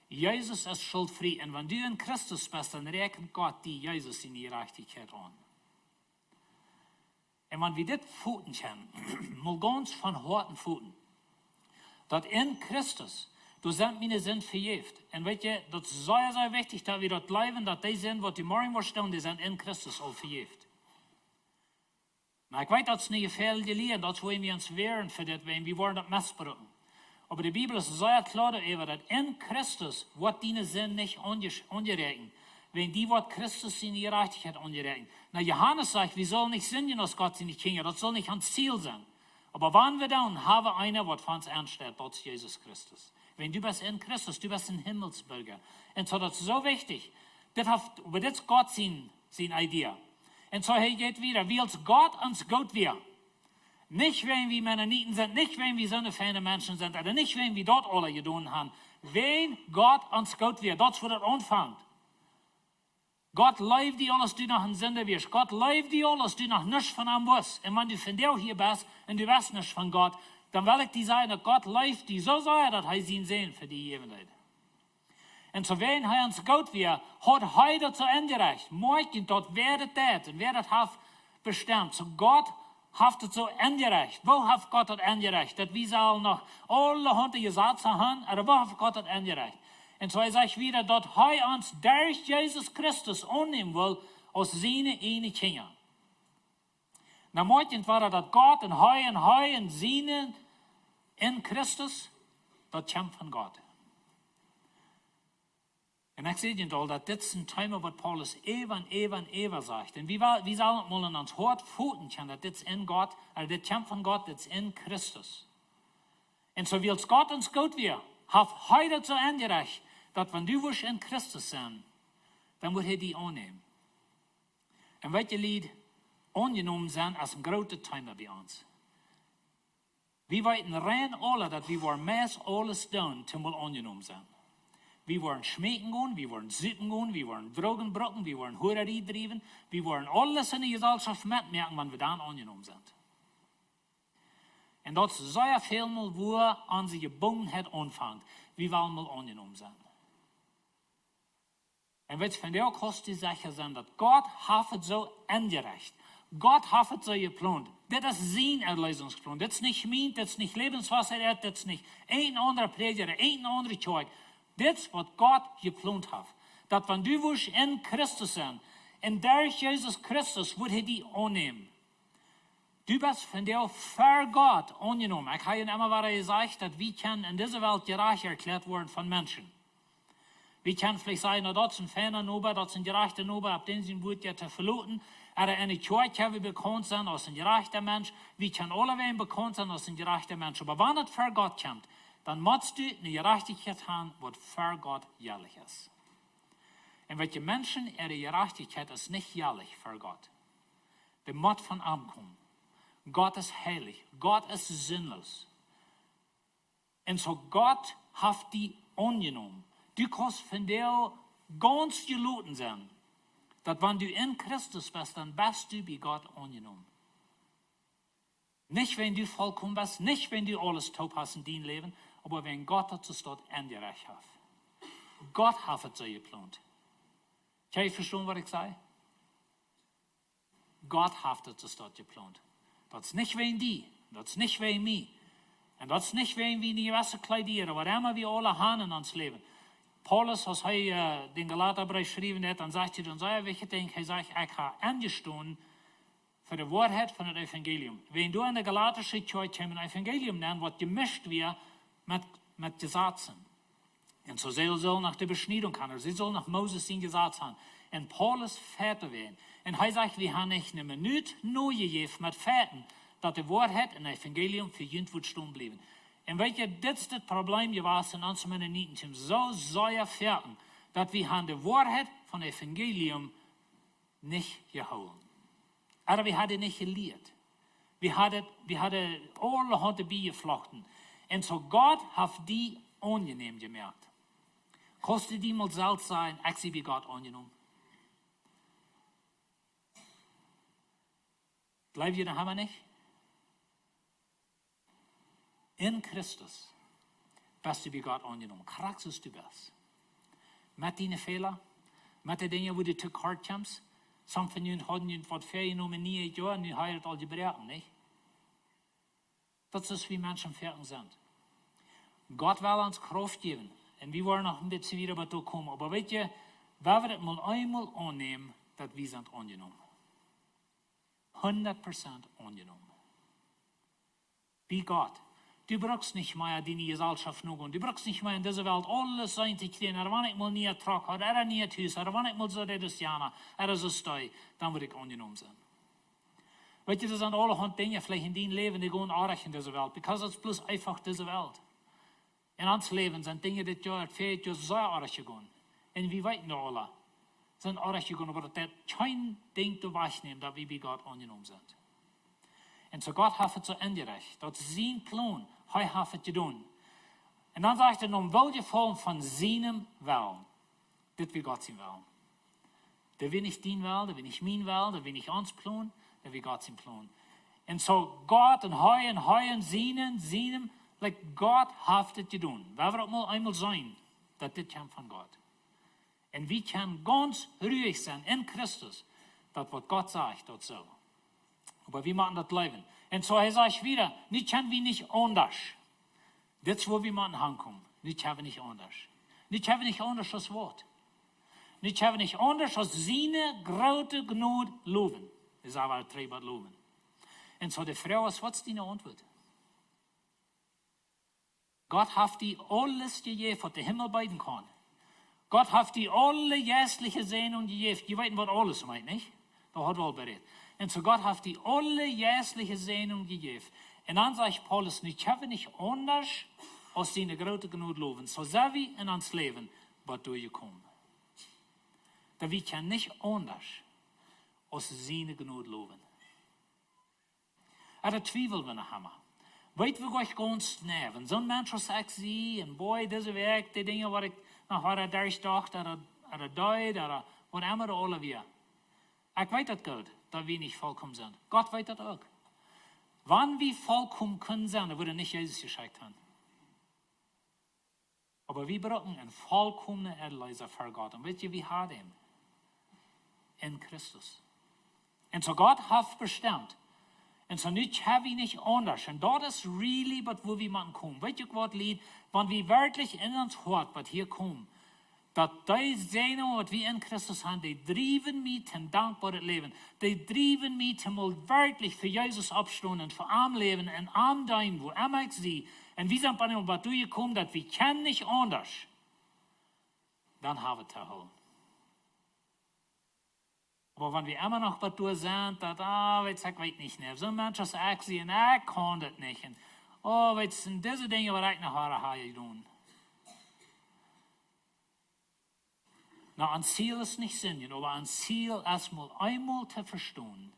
Jesus ist schuldfrei. Und wenn du in Christus bist, dann rechnet Gott die Jesus in die Gerechtigkeit an. Und wenn wir das voeten können, mal ganz von Horten voeten, dass in Christus, du sind meine Sünden vergeben. Und weet je, das ist sehr, sehr wichtig, dass wir dort bleiben, dass die sind, was die morgen vorstellen, die sind in Christus all vergeben. Maar ik weet dat het niet veel geleerd, dat we ons wehren voor dit, we worden dat misbruiken. Aber die Bibel ist sehr klar darüber, dass in Christus wird deine Sinn nicht angerechnet. Wenn die wird Christus in die Gerechtigkeit angerechnet. Na, Johannes sagt, wir sollen nicht sündigen, dass Gott sie nicht kennt. Das soll nicht ans Ziel sein. Aber wenn wir dann haben einer, was von uns ansteht, das ist Jesus Christus. Wenn du bist in Christus, du bist ein Himmelsbürger. Und so, das ist so wichtig. Das ist Gott seine Idee. Und so geht wieder, wie als Gott uns gut wird. Nicht, wenn wir Mennoniten sind, nicht, wenn wir so eine feine Menschen sind, oder nicht, wenn wir dort alle getan haben. Wenn Gott uns gut wird, das wird anfangen. Gott leibt die alles, du noch ein Sünder wirst. Gott leibt die alles, du noch nichts von ihm weißt. Und wenn du von dir hier bist und du weißt nichts von Gott, dann will ich dir sagen, dass Gott leibt die so sehr, dass er sie sehen für die Ebenheit. Und so, wenn er uns gut wird, hat er dazu angereicht. Morgen dort werdet das und werdet hat bestimmt. So Gott hat es so angereicht. Wo hat Gott das angereicht? Dass wir sollen noch alle Hunde gesagt haben, aber wo hat Gott das angereicht? Und so sage ich wieder, dass er uns durch Jesus Christus annehmen will, als seine eine Kinder. Na, morgen war das Gott und seine in Christus, das kommt von Gott. Und ich sehe Ihnen all, dass das ein Thema, was Paulus ever sagt. Und wir sollen mal in uns Hort voeten können, dass das in Gott, also das kommt von Gott, das in Christus. Und so wie es Gott uns gut wird, hat heute so angereicht, dass wenn du wirst in Christus sein, dann wird er die annehmen. Und welche Lied angenommen sein als ein großes Thema bei uns. Wir weiten rein alle, dass wir meist alles tun, zum mal angenommen sein. Wir wollen schmecken gehen, wir wollen sitzen gehen, wir wollen Drogen brocken, wir wollen Hurerie treiben, wir wollen alles in der Gesellschaft mitmerken, wenn wir dann angenommen sind. Und das ist sehr viel mal, wo unsere Gebundenheit anfängt. Wir wollen mal angenommen sein. Und wenn es von der Kost die Sache sein, dass Gott hat es so angereicht. Gott hat es so geplant. Das ist sein Erlösungsplan. Das ist nicht mein, das ist nicht Lebenswasser, das ist nicht ein anderer Prediger, ein anderer Zeug. Das ist, was Gott geplant hat. Dass wenn du wirst in Christus sein, und durch Jesus Christus wird er die annehmen. Du bist von dir für Gott angenommen. Ich habe Ihnen immer wieder gesagt, dass wir in dieser Welt gerecht erklärt werden von Menschen. Wir können vielleicht sagen, na, das ist ein feiner Nober, das ist ein gerechter Nober, ab dem sie wird ja verloren. Aber eine Kirche haben wir bekannt sein als ein gerechter Mensch. Wir können alle werden bekannt sein als ein gerechter Mensch. Aber wenn es für Gott kommt, dann musst du eine Gerechtigkeit haben, was für Gott jährlich ist. Und welche Menschen, ihre Gerechtigkeit ist nicht jährlich für Gott. Der muss von ihm kommen. Gott ist heilig. Gott ist sinnlos. Und so Gott hat die angenommen. Du kannst von dir ganz geluten sein, dass wenn du in Christus bist, dann bist du bei Gott angenommen. Nicht, wenn du vollkommen bist, nicht, wenn du alles taub hast in deinem Leben, aber wenn Gott es dort angereicht hat. Gott hat es so geplant. Kann ich verstehen, was ich sage? Gott hat es dort geplant. Das ist nicht wegen die, das ist nicht wegen mich. Und das ist nicht wegen wir die Wasser kleidieren, was immer wir alle haben in uns Leben. Paulus, als er den Galaterbrief geschrieben hat, dann sagt er, dann sei er, welche Dinge, er sagt, ich habe angestanden für die Wahrheit von dem Evangelium. Wenn du in der Galaterische Kirche ein Evangelium nennst, was gemischt wird mit Gesetzen. Und so sie soll nach der Beschneidung haben, sie soll nach Moses den Gesetz haben. Und Paulus fährt werden. Und er sagt, wir haben nicht eine Minute neu gegeben mit Fährten, dass die Wahrheit in Evangelium für jeden wird stehen bleiben. Und welche das ist das Problem gewesen in uns Mennoniten, so sehr Fährten, dass wir haben die Wahrheit von Evangelium nicht geholt. Aber wir haben nicht gelehrt. Wir haben alle Hunde beigeflochten. Und so Gott hat die angenehm gemerkt. Kostet die mal selbst sein, ich sie wie Gott angenommen. Glaubt ihr, da haben wir nicht? In Christus bist du wie Gott angenommen. Krass, du bist. met die Fehler, met de dingen wo du te kort kommst. Soms van jullie hadden jullie wat vergenomen niet het jaar en nu heb je het al gebruikt, niet? Dat is wie mensen fertig zijn. Gott will uns Kraft geben. Und wir wollen noch ein bisschen wieder dazu kommen. Aber weet je, wenn wir das mal einmal annehmen, dass wir sind angenommen. 100% angenommen. Wie Gott. Du brauchst nicht mehr deine Gesellschaft noch. Du brauchst nicht mehr in dieser Welt alles sein zu kriegen. Wenn ich mal nie einen Truck habe, oder nie ein Haus, oder wenn ich mal so das Jahr, oder so stehe, dann würde ich angenommen sein. Weet je, das sind allerhand Dinge vielleicht in deinem Leben, die gehen auch in dieser Welt. Because es bloß einfach diese Welt. In ons leven zijn dingen dit jaar, het 4 jaar zo erg gegaan. En wie weten dat alle? Zijn erg gegaan, maar dat geen ding te wegnemen dat we bij God aangenomen zijn. En zo God heeft het zo ingericht. Dat is zijn plan. Hij heeft het gedaan. En dan zegt hij, dan wil je volgen van zijn wil. Dit wil God zijn wil. Dat wil niet dien wil, dat wil niet mijn wil, dat wil niet ons plan, dat wil God zijn plan. En zo God en hij en zijn, like God heeft het gedaan. We hebben het mal eenmaal zijn, dat dit komt van God. En we kunnen ganz ruhig zijn in Christus, dat wat God zegt, dat zo. Maar we moeten dat blijven. En zo hij zegt weer, nu kunnen we niet anders. Dit is waar we moeten aankomen. Nu kunnen we niet anders. Nu kunnen we niet anders als woord. Nu kunnen we niet anders als zijn grote genade loven. Dat is waar we drie wat loven. En zo de vrouw is, wat is die antwoord? Gott hat die alles gegeben, was der Himmel beiden kann. Gott hat die alle geistliche Segnungen gegeben. Die wissen, was alles meint, nicht? Da hat er bereit. Und so Gott hat die alle geistliche Segnungen gegeben. Und dann sagt Paulus, ich habe nicht anders als seine große Gnade loben. So sei wie in uns Leben, was durchgekommen. Da wir können nicht anders als seine Gnade loben. Aber Zweifel wir noch haben. Weet we gleich ganz schnell. Wenn so ein Mensch sagt, sie, und boy, diese Weg, die Dinge, was ich nachher durchdacht, oder deut, oder was immer alle wir. Ich weiß das gut, dass wir nicht vollkommen sind. Gott weiß das auch. Wann wir vollkommen können sein, dann würde nicht Jesus geschickt haben. Aber wir brauchen einen vollkommenen Erlöser für Gott. Und wisst ihr, wie hat ihn? In Christus. Und so Gott hat bestimmt. Und so nicht habe ich nicht anders. Und dort ist really, wo wir machen kommen. Weißt du, was liegt? Wenn wir wirklich in uns hört, was hier kommt, dass die Sehnung, was wir in Christus haben, die driven mich zum dankbaren Leben. Die driven mich zum wirklich für Jesus abstehen und für arm leben und arm dein, wo immer ich sie. Und wir sind bei dem, was du hier kommst, dass wir können nicht anders. Dann haben wir zu holen. Aber wenn wir immer noch bei dir sind, dass, ich weiß nicht mehr, so Menschen sagen, ich kann das nicht. Und, sind diese Dinge, was ich nachher habe tun. Na, ein Ziel ist nicht Sinn, aber ein Ziel erstmal einmal zu verstehen,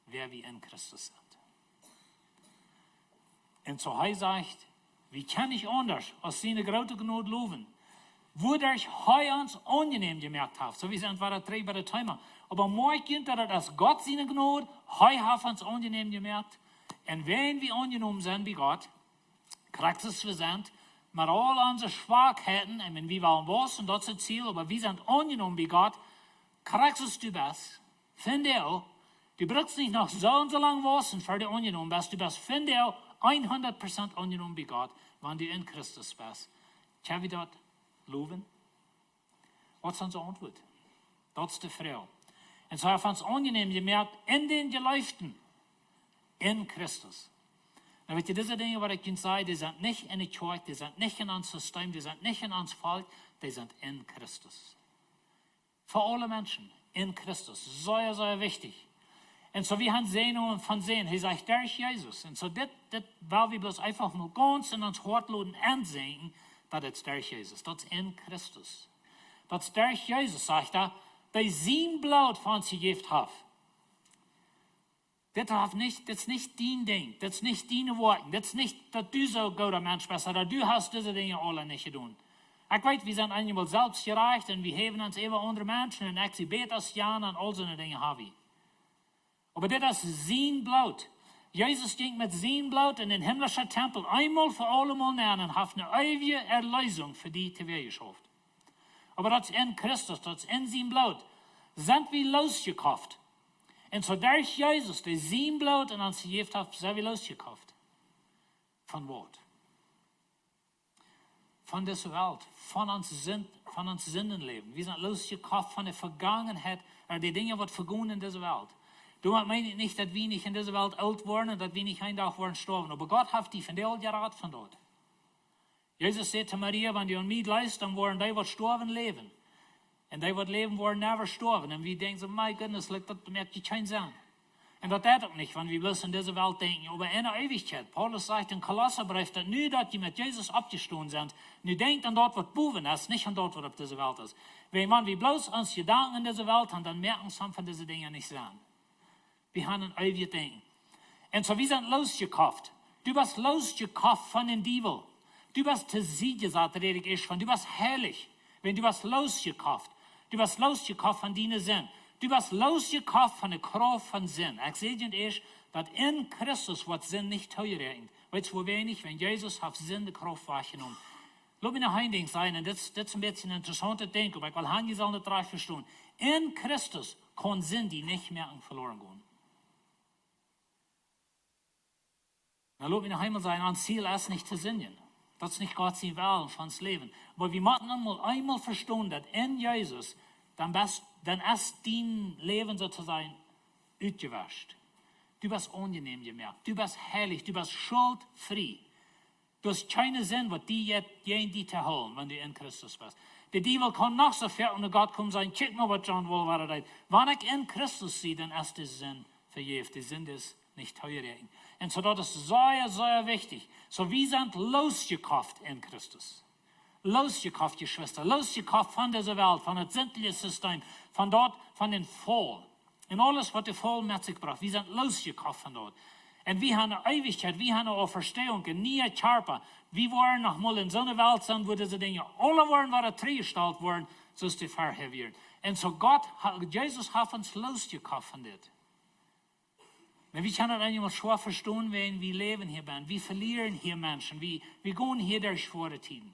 wer wir in Christus sind. Und so heißt sagt, wie kann ich anders als seine große Gnade loben? Wodurch er uns angenehm gemerkt hat. So wie es war der drei bei der Timer. Aber morgen, dass Gott seine Gnade, er hat uns angenehm gemerkt. Und wenn wir angenommen sind wie Gott, kriegt es wir sind, mit all unseren Schwachheiten, und wir wollen was, und das ist das Ziel, aber wir sind angenommen wie Gott, kriegst es du bist, finde auch, du brauchst nicht noch so und so lange was, und für dich angenommen bist, du bist, finde auch, 100% angenommen wie Gott, wenn du in Christus bist. Kann wir das loben? Was ist unsere Antwort? Das ist die Frau. Und so hat uns angenehm gemerkt, in den Geläuften, in Christus. Na, weet je, diese Dinge, was ich Ihnen sage, die sind nicht in der Kirche, die sind nicht in unserem System, die sind nicht in uns Volk, die sind in Christus. Für alle Menschen, in Christus. Sehr, sehr wichtig. Und so, wir haben Sehnungen von Sehen. Er sagt, der ist Jesus. Und so, das weil wir bloß einfach mal ganz in uns Hortloden ansehen, das ist der ist Jesus. Das ist in Christus. Das ist der ist Jesus, sagt er, der sein Blut von uns gegeben hat. Das ist nicht dein Ding, das ist nicht deine Worte, das ist nicht, dass du so ein guter Mensch bist, oder du hast diese Dinge alle nicht getan. Ich weiß, wir sind einmal selbst gereicht und wir heben uns immer andere Menschen und ich bete das ja und all so eine Dinge habe ich. Aber das ist sein Blut. Jesus ging mit sein Blut in den himmlischen Tempel einmal für alle Mal näher und hat eine ewige Erlösung für die TV geschafft. Aber dat is in Christus, dat is in zijn bloed. Zijn we losgekauft. En zo durch Jezus, die zijn bloed en ons gegeven heeft, zijn we losgekauft. Van wat? Van deze wereld, van ons zindenleven. We zijn losgekauft van de vergangenheid, die dingen wat vergaan in deze wereld. Damit meine ich nicht, dass wir nicht in dieser Welt alt worden und dass wir nicht einen Tag worden sterben. Aber Gott hat die von der Gerät von dort. Jesus sagt zu Maria, wenn du an mich leist, dann wollen die, was sterben, leben. Und die, was leben, wollen never sterben. Und wir denken so, my goodness, das merkt keinen Sinn. Und das tut auch nicht, wenn wir bloß in dieser Welt denken, aber in der Ewigkeit. Paulus sagt in Kolosserbrief, dass nur, dass die mit Jesus abgestoßen sind, nu denkt an dort, was boven ist, nicht an dort, was auf dieser Welt ist. Wenn wir bloß uns Gedanken in dieser Welt haben, dann merken wir von diesen Dingen nicht sein. Wir haben ein ewiges Ding. Und so, wir sind losgekauft. Du bist losgekauft von dem Teufel. Du bist zu Siege, sagt der Erik ist von. Du bist herrlich, wenn du bist losgekauft. Du bist losgekauft von deinen Sinn. Du bist losgekauft von der Kraft von Sinn. Ich sehe dir, dass in Christus wird Sinn nicht teuer ist. Weißt du, wo wenig, wenn Jesus hat Sinn die Kraft wahrgenommen. Lass mich noch ein Ding sagen, und das ist ein bisschen interessant zu denken, aber ich will Hanni soll nicht recht verstehen. In Christus kann Sinn die nicht mehr verloren gehen. Na, lass mich noch einmal sagen, ein Ziel ist nicht zu sinnen. Das ist nicht Gott sein Willen für das Leben. Aber wir müssen einmal verstehen, dass in Jesus, dann ist dein Leben sozusagen ausgewascht. Du bist angenehm gemerkt. Du bist herrlich. Du bist schuldfrei. Du hast keinen Sinn, was die jetzt zu holen, wenn du in Christus bist. Der Teufel kann noch so viel und Gott kommt und sagt, kick mal, was John wohl war. Wenn ich in Christus sehe, dann ist der Sinn verjährt. Der Sinn ist nicht teuer. Und so, das ist sehr, sehr wichtig. So, wir sind losgekauft in Christus. Losgekauft, Geschwister. Losgekauft von dieser Welt, von dem sinnlichen System, von dort, von dem Fall. Und alles, was der Fall mit sich braucht. Wir sind losgekauft von dort. Und wir haben eine Ewigkeit, wir haben eine Verstehung, ein neuer Körper. Wir wollen noch mal in so einer Welt sein, wo diese Dinge alle wollen, was gestellt worden, so ist die verheviert. Und so Jesus hat uns losgekauft von das. Und wir können einmal schwer verstehen, wenn wir leben hier bin. Wir verlieren hier Menschen. Wir gehen hier durch schwere Zeiten.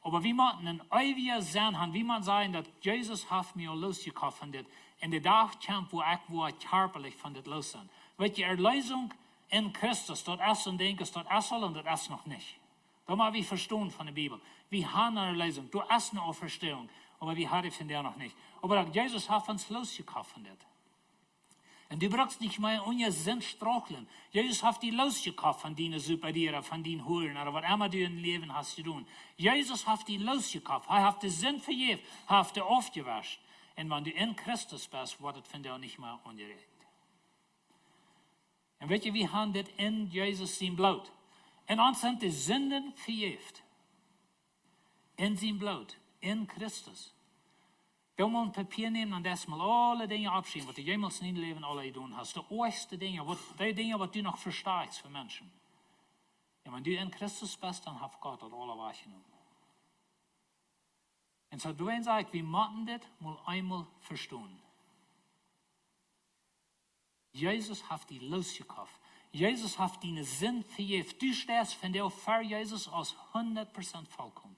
Aber wir müssen einen ewigen Sinn haben. Wir müssen sagen, dass Jesus hat mir losgekauft von das. Und der Tag kommt, wo ich körperlich von das los bin. Weil die Erlösung in Christus, dort ist und denke, dort ist und dort ist noch nicht. Da müssen wir verstehen von der Bibel. Wir haben eine Erlösung. Du hast eine Auferstehung. Aber wir haben von der noch nicht. Aber Jesus hat uns losgekauft von das. Und du brauchst nicht mehr unser Sinn straucheln. Jesus hat die losgekauft von deinen Superieren, von deinen Holen, oder was immer du im Leben hast zu tun. Jesus hat die losgekauft. Er hat den Sinn vergeben. Er hat die aufgewaschen. Und wenn du in Christus bist, wird es von dir nicht mehr ungerecht. Und weet je, wir haben das in Jesus sein Blut. Und uns sind die Sünden vergeben. In sein Blut. In Christus. Du musst ein Papier nehmen und erstmal alle Dinge abschreiben, was du jemals in deinem Leben alle getan hast. Die ersten Dinge, die Dinge, die du noch verstehst für Menschen. Und wenn du in Christus bist, dann hat Gott das alle wahrgenommen. Und so, du sagst, wir müssen das mal einmal verstehen. Jesus hat die losgekauft. Jesus hat deinen Sinn vergeben. Du stehst von dir für Jesus als 100% vollkommen.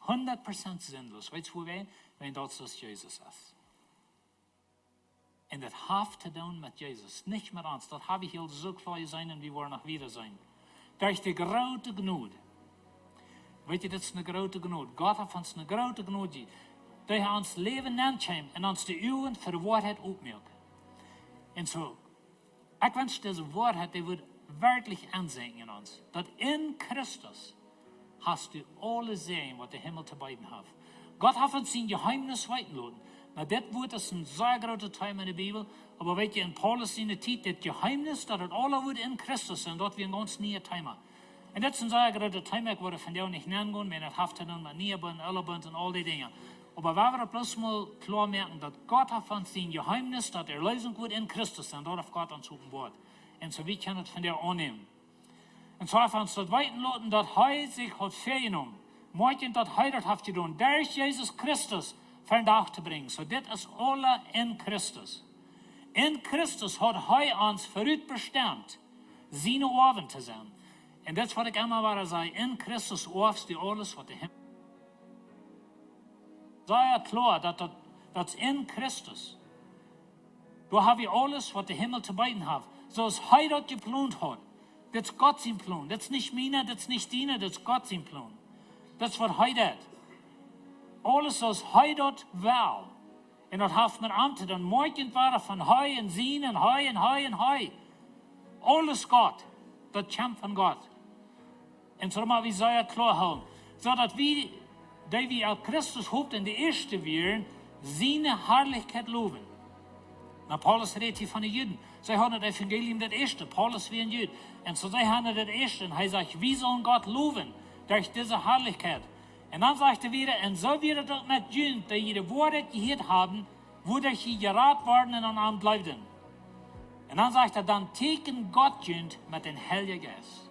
100% sinnlos. Weißt du, wenn das Jesus ist? Und das hat zu tun mit Jesus, nicht mit uns. Das habe ich hier so klar sein und wir wollen noch wieder sein. Durch die große Gnade. Weet je, dat is een grote genade. Gott hat uns eine grote genade gegeben. Die hat ons leven neemt en ons de uwen voor de waarheid opmerkt. En zo, ik wens deze waarheid, die wordt werkelijk aanzien in ons. Dat in Christus hast du alle sehen, wat de Himmel te bieden heeft. Gott hat uns sein Geheimnis weitergelassen. Na, das wird ein sehr großer Teil in der Bibel. Aber weet je, in Paulus in der Zeit, das Geheimnis, dass das alle wird in Christus sind, dort wir ein ganz neuer Thema. Und das ist ein sehr großer Thema, ich würde von dir nicht nennen gehen, wenn das hat dann mit Nierbund, Ellebund und all die Dinge. Aber wenn wir bloß mal klar merken, dass Gott hat uns sein Geheimnis, dass der Lösung wird in Christus sind, dort auf Gott uns offenbart. Und so, wie kann das von dir annehmen? Und so hat uns das weitergelassen, dass heute sich hat vorgenommen, morgen das heute hat getan, durch Jesus Christus für den Tag zu bringen. So, das ist alle in Christus. In Christus hat er uns verrückt bestimmt, seine Ohren zu sein. Und das, was ich immer wieder sage, in Christus orfst du alles, was der Himmel sehr klar, dass das in Christus. Da haben wir alles, was der Himmel zu bieten hat. So ist heute geplant hat. Das ist Gott sein Plan. Das ist nicht meiner, das ist nicht deiner, das ist Gott sein Plan. Das ist was heute hat. Alles, was heute will. Und das hat man Amte, dann morgen war von Heu und Sien und Heu und Heu und Heu. Alles Gott. Das kommt von Gott. Und so mal wie sehr klar haben. So dass wir, die wir auf Christus hofft in die erste wären, seine Herrlichkeit loben. Na, Paulus redet hier von den Juden. Sie haben das Evangelium das erste. Paulus wie ein Jude. Und so sie haben das erste. Und er sagt, wie sollen Gott loben durch diese Herrlichkeit? Und dann sagt er wieder, und so wird es mit Juden, die ihre Worte gehört haben, wodurch sie gerat worden und an bleiben. Und dann sagt er, dann teken Gott Juden mit dem Heiligen Geist.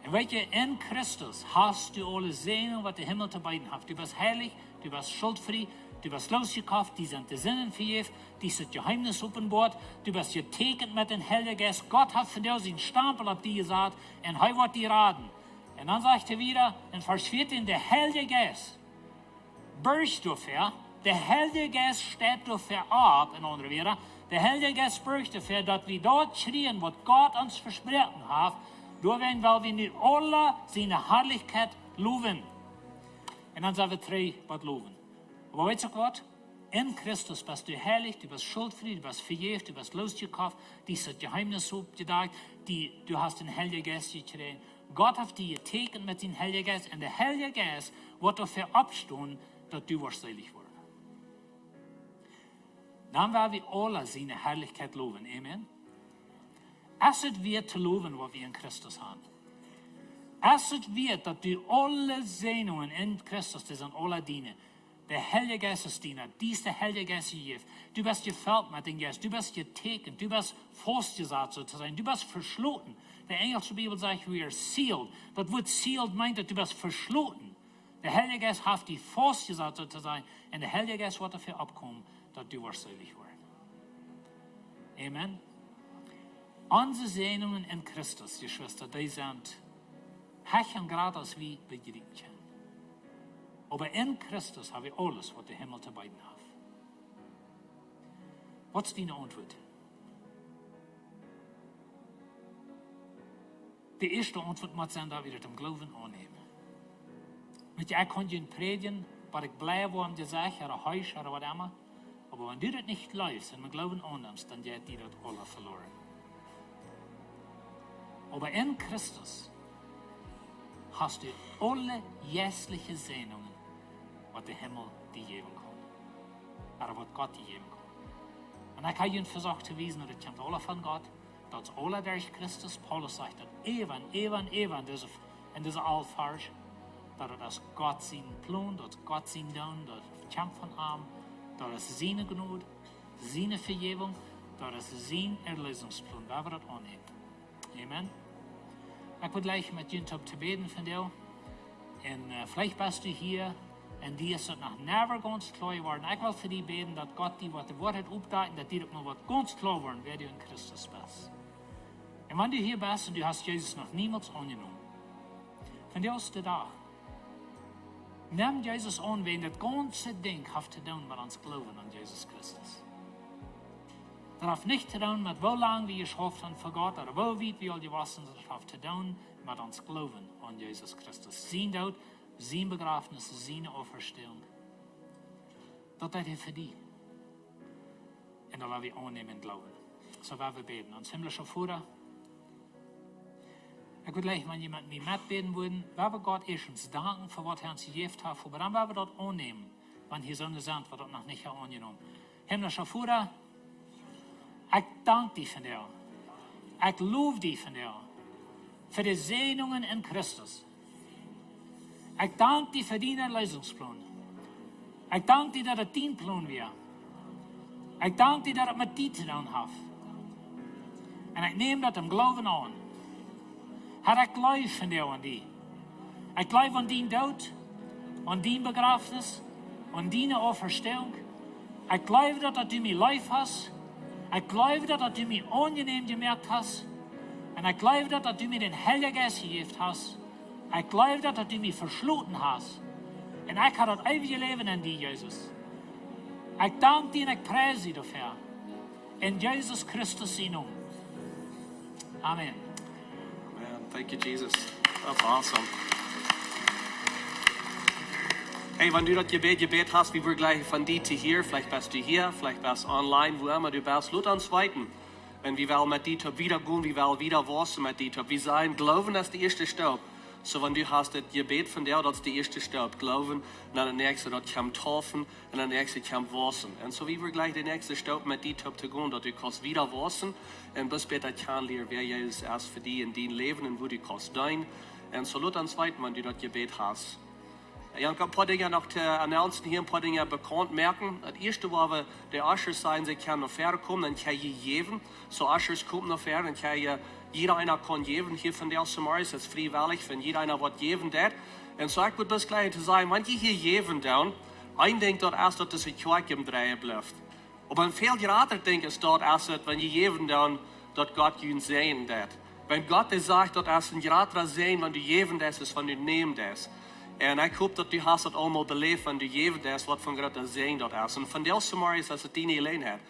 Und weißt du, in Christus hast du alle Sehnungen, was der Himmel zu bieten hat. Du bist heilig, du bist schuldfrei, du bist losgekauft, die sind die Sinnen vergeben, die sind Geheimnis offenbart, du bist getekent mit dem Heiligen Geist. Gott hat von dir seinen Stempel auf die gesagt und er wird dir raten. Und dann sagt er wieder in Vers 14, der Heilige Geist bürgt dafür, der Heilige Geist steht dafür ab, in anderen Worten, der Heilige Geist bürgt dafür, dass wir dort schreien, was Gott uns versprochen hat, da werden wir nicht alle seine Herrlichkeit loben. Und dann sagen wir drei, was loben. Aber weißt du was? In Christus bist du heilig, du bist schuldfrei, du bist vergeben, du bist losgekauft, dieses Geheimnis aufgedacht, du hast den Heiligen Geist gekriegt. Gott hat dir getekent mit dem Heiligen Geist und der Heilige Geist wird dafür abstehen, dass du wirst selig werden. Dann werden wir alle seine Herrlichkeit loben. Amen. Es ist wir zu loben, was wir in Christus haben. Es ist wir, dass du alle Sehnungen in Christus, die sind alle dienen. Der Heilige Geist ist diener. Dies der Heilige Geist hier. Du bist gefüllt mit dem Geist. Du bist getekent. Du bist festgesetzt sozusagen. Du bist verschlossen. Der englische Bibel sagt, we are sealed. Das Wort sealed meint, dass du bist verschlossen. Der Heilige Geist hat dich festgesetzt sozusagen. Und der Heilige Geist wird dafür abkommen, dass du wirst selig werden. Amen. Unsere Sehnungen in Christus, Geschwister, die sind hechen gerade als wie begrieben können. Aber in Christus haben wir alles, was der Himmel zu bieten hat. Was ist deine Antwort? Die erste Antwort muss sein, dass wir das im Glauben annehmen. Mit dir kann ich predigen, was ich bleibe, um dir sage, oder heisch, oder was immer. Aber wenn du das nicht läufst und mit Glauben annimmst, dann geht dir das alle verloren. Aber in Christus hast du alle jässliche Sehnungen, was der Himmel dir geben kann. Oder was Gott dir geben kann. Und ich habe Ihnen versucht zu wissen, das kommt alle von Gott. Das ist alle durch Christus. Paulus sagt das even, in dieser Allfarsch, dass das Gott sein Plan, das Gott sein Don, das kommt von ihm, das ist seine Gnade, seine Vergebung, das ist sein Erlösungsplan. Da wir das annehmen. Amen. Ich würde gleich mit Ihnen zu beten von dir. Und vielleicht bist du hier und die ist noch never ganz klar geworden. Ich will für dich beten, dass Gott dir das Wort hat aufgedacht, dass dir das noch ganz klar worden, wer du in Christus bist. Und wenn du hier bist und du hast Jesus noch niemals angenommen, von dir aus der Tag, nimm Jesus an, wenn das ganze Ding hat zu tun mit uns Glauben an Jesus Christus. Das hat nicht zu tun mit, wie lange wir geschafft haben für Gott, oder wie weit wir all die Wassen, das hat zu tun mit uns Glauben an Jesus Christus. Sein Tod, sein Begräbnis, seine Auferstehung. Das ist er für dich. Und da werden wir annehmen und glauben. So werden wir beten. Uns himmlischer Vater, ich würde gleich, wenn jemand mit mir mitbeten würde, werden wir Gott erstens danken für was er uns gegeben hat, aber dann werden wir dort annehmen, wenn hier Sonne sind, wird das noch nicht angenommen. Himmlischer Vater, ich danke dir von dir. Ich lobe dich von dir. Für die Sehnungen in Christus. Ich danke dir für deinen Erlösungsplan. Ich danke dir, dass es dein Plan wäre. Ich danke dir, dass es mit dir zu tun hat. Und ich nehme das im Glauben an. Herr, ich glaube von dir an dich. Ich glaube an deinen Tod, an dein Begräbnis, an deine Auferstehung. Ich glaube, dass du mich lieb hast. Ich glaube, dass du mich angenehm gemerkt hast. Und ich glaube, dass du mir den Heiligen Geist gegeben hast. Ich glaube, dass du mich verschlossen hast. En ik heb dat eeuwige leven in die, Jezus. Ik dank die en ik prijs die dafür. In Jezus Christus zijn naam. Amen. Man, thank you, Jesus. That's awesome. Hey, wenn du das Gebet hast, wie wir gleich von dir zu hier, vielleicht bist du hier, vielleicht bist du online, wo immer du bist, lass uns weiten. Wenn wir wollen mit dir wieder gehen, wir wollen wieder wachsen mit dir. Wir sagen, Glauben ist der erste Staub. So, wenn du hast das Gebet von dir, das ist der erste Staub. Glauben, dann der nächste, das kommt taufen, und der nächste kommt wachsen. Und so wie wir gleich den nächsten Staub mit dir zu gehen, dass du kannst wieder wachsen, und bis später kennenlernen, wer Jesus ist für dich in dein Leben und wo du kannst dein. Und so lass uns weiten, wenn du das Gebet hast. Ich habe ein paar Dinge noch zu announcen, hier ein paar Dinge bekannt merken. Das erste war, wir die Ushers sein, sie können noch fair kommen, dann kann je geben. So Ushers kommen noch fair, dann kann jeder einer kann geben. Hier von der Samaris, das ist freiwillig, wenn jeder einer was geben darf. Und so ich würde das gleich zu sagen, wenn die hier geben dann, ein denkt dort erst, dass es ein Quark im Drehen bleibt. Aber ein viel gerater denkt es dort erst, wenn die geben dann, dass Gott ihn sehen wird. Wenn Gott dir sagt, dass es ein gerater sehen, wenn du geben das ist, wenn du nehmen das. En ik hoop dat u haast dat allemaal beleeft en u geeft dat wat van God te zijn dat is. En van deze Samaris als het die alleen heeft.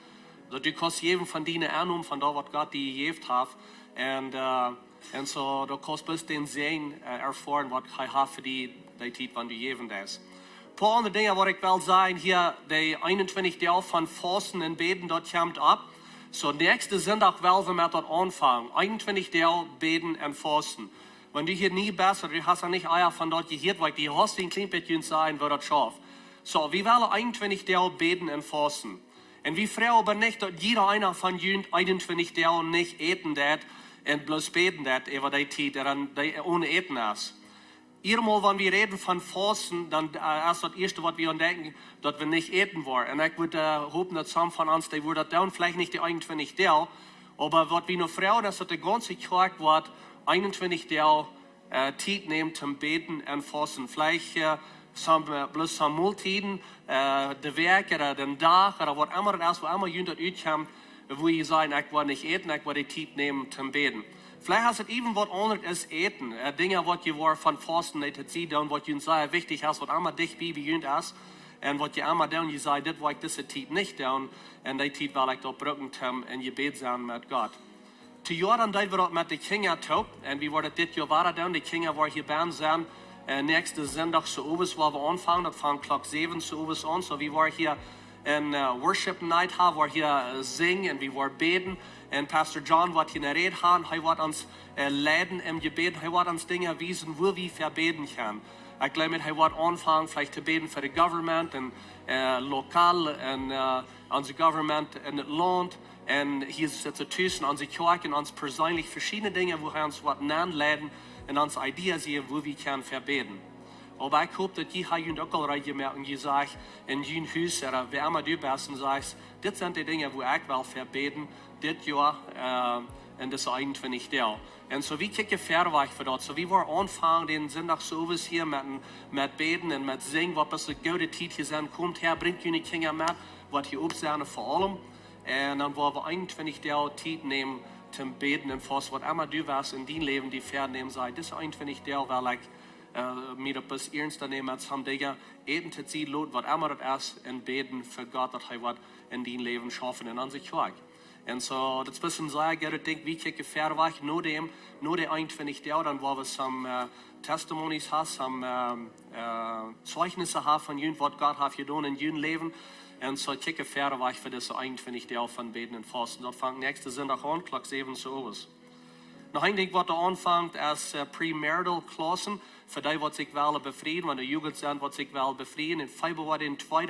Dat u kan geven van die aannemen van dat wat God die geeft heeft. En zo dat kan best den zijn ervaren wat hij heeft voor die tijd van u geven is. Een paar andere dingen wat ik wil zeggen hier, de 21 deel van vasten en beden, dat komt op. So nächste Sonntag werden wir mit dort anfangen. 21 deel beden en vasten. Wenn du hier nie bist, oder du hast ja nicht Eier von dort gehört, weil die hast den klein bisschen sein, wird das schaffen. So, wir wollen 21 Tage beten und fasten. Und wir fragen aber nicht, dass jeder einer von uns 21 Tage nicht eten wird und bloß beten wird über die Zeit, der ohne Eten ist. Einmal, wenn wir reden von Fasten, dann ist das Erste, was wir denken, dass wir nicht eten wollen. Und ich würde hoffen, dass some von uns, die würden dann vielleicht nicht die 21 Tage, aber was wir noch fragen, ist, dass der ganze Tag wird, 21 Tage Zeit nehmen zum Beten und Fasten. Vielleicht bloß some Multiden, der Werk oder den Tag oder was immer das ist, wo immer jemand utkommt, wo ihr sagen, ich will nicht eten, ich will die Zeit nehmen zum Beten. Vielleicht ist es eben was anderes als eten. Dinge, was ihr von Fasten nicht sieht und was ihr sagt, wichtig ist, was immer dich wie jemand ist. Und was ihr immer dann, ihr sagt, das will ich diese Zeit nicht tun. Und die Zeit will ich dort brücken und Gebet sein mit Gott. Zu Jahren deden we dat met de kinderen toe. En we worden dit jaar weer doen. De kinderen worden hier bij zijn. Nächste Sonntag zu Uwes, waar we aanvangen. Dat vangt klok 7 zu Uwes aan. So we worden hier een worship night hebben. Waar hier zingen en we worden beten. En Pastor John wordt hier een reden hebben. Hij wordt ons leiden im Gebet. Hij wordt ons dingen wijzen, hoe we verbeten gaan. Ik glaube, hij wordt aanvangen, vielleicht te beten voor de government en lokaal en onze government in het land. En hier zitten tussen onze kerk en ons persoonlijk verschillende dingen, wo wir uns wat aanleiden en onze ideeën zien, hoe we kunnen verbeten. Aber ich hoffe, dass die hier auch al gemerkt und gesagt, in je huis, oder wer immer du bist, und sagst, das sind die Dinge, wo ich will verbeten, das Jahr, und das 21 Tage. Und so wie kicken verweg für das, so wie wir anfangen, den Sonntag so was hier mit Beten und mit Singen, was bis die gute Zeit hier sind, kommt her, bringt die Kinder mit, was hier aufsehen vor allem. Und dann wollen wir 21 Tage Zeit nehmen zum Beten und Fasten, was immer du wirst in dein Leben, die vernehmen sei. Das 21 Tage will ich mir etwas ernster nehmen, als haben Dinge eten zu ziehen, was immer das ist, und beten für Gott, dass er was in dein Leben schaffen und an sich weg. Und so, das ist ein bisschen sehr gerne, wie kicken verweg, nur die 21 Tage, dann wollen wir some Testimonies haben, some Zeugnisse haben von jenen, was Gott hat getan in jenen Leben. Und so kicken verweg für das 21 Tage von Beten und Fasten. Das fängt nächste Sonntag an, klok 7 zu Uhr. Nog een ding wat er aanvangt is premarital klassen. Voor die wat zich wel bevrieden, wanneer de jugend zijn wat zich wel bevrieden. In Februari in 2,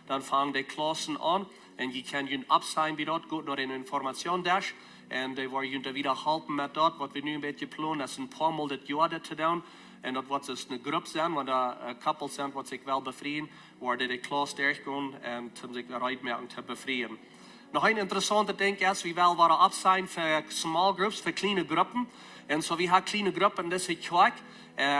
dan vangen die klassen aan. En je kan je opzijn bij dat, goed naar een informatiedash. En die worden je weer helpen met dat. Wat we nu een beetje plannen, is een paar maal dit jaar dat te doen. En dat wordt dus een groep zijn, wanneer een couple zijn wat zich wel bevrieden. Waar die klas doorgaan en om zich eruit merken te bevrieden. Nog een interessante ding is, we willen worden op zijn voor small groups, voor kleine groepen. En zo, we hebben kleine groepen in deze kerk.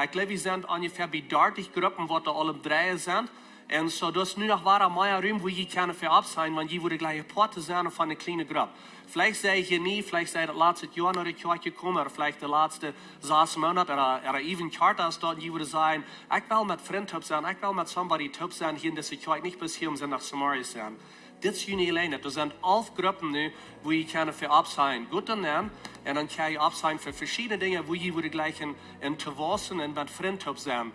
Ik geloof, we zijn ongeveer bij 30 groepen, wat er alle draaien zijn. En zo, dus nu nog meer ruimte, waar je kan voor op zijn, want je wordt gleich een part zijn van een kleine groep. vielleicht sei ich hier nie, vielleicht sei das letzte Jahr nach der Kirche gekommen, oder vielleicht der letzte 6 Monate, oder even Charter ist dort, die würde sagen, ich will mit Freunden sein, ich will mit somebody top sein, hier in dieser Kirche, nicht bis hier nach Samaria sein. Das ist nicht alleine. Das sind 11 Gruppen nu, wo ich kann für absein. Gut und dann kann ich absein für verschiedene Dinge, wo ich würde gleich in Tavassen und mit Freunden sein.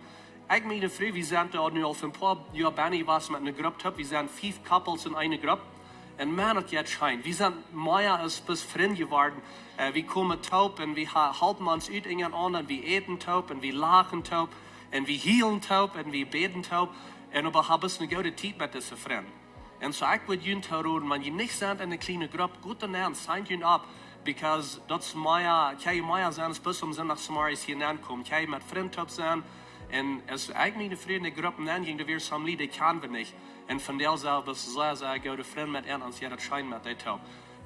Ich meine, früher, wir sind da nu auf ein paar Jahre Benny was mit einer Gruppe, wir sind 5 Couples in einer Gruppe. Und man hat jetzt scheint, wir sind mehr als bis Freunde geworden. Wir kommen taub und wir halten uns ut an, wir eten taub und wir lachen taub und wir healen taub und wir beten taub. Und aber haben wir eine gute Zeit mit diesen Freunden. Und so ich würde Ihnen sagen, wenn ihr nicht seid in einer kleinen Gruppe, gut und ernst, seid ihr ab, because das Maya, kann ich Maya sein, bis um nach Samaria hier ankommen, kann ich mit Freunden sein, und es eigentlich eine Freunde Gruppen nennen, gegen die wir zusammen die kennen wir nicht. Und von der Seite ist es sehr gute Freunde mit ihnen, und jeder scheint mit denen.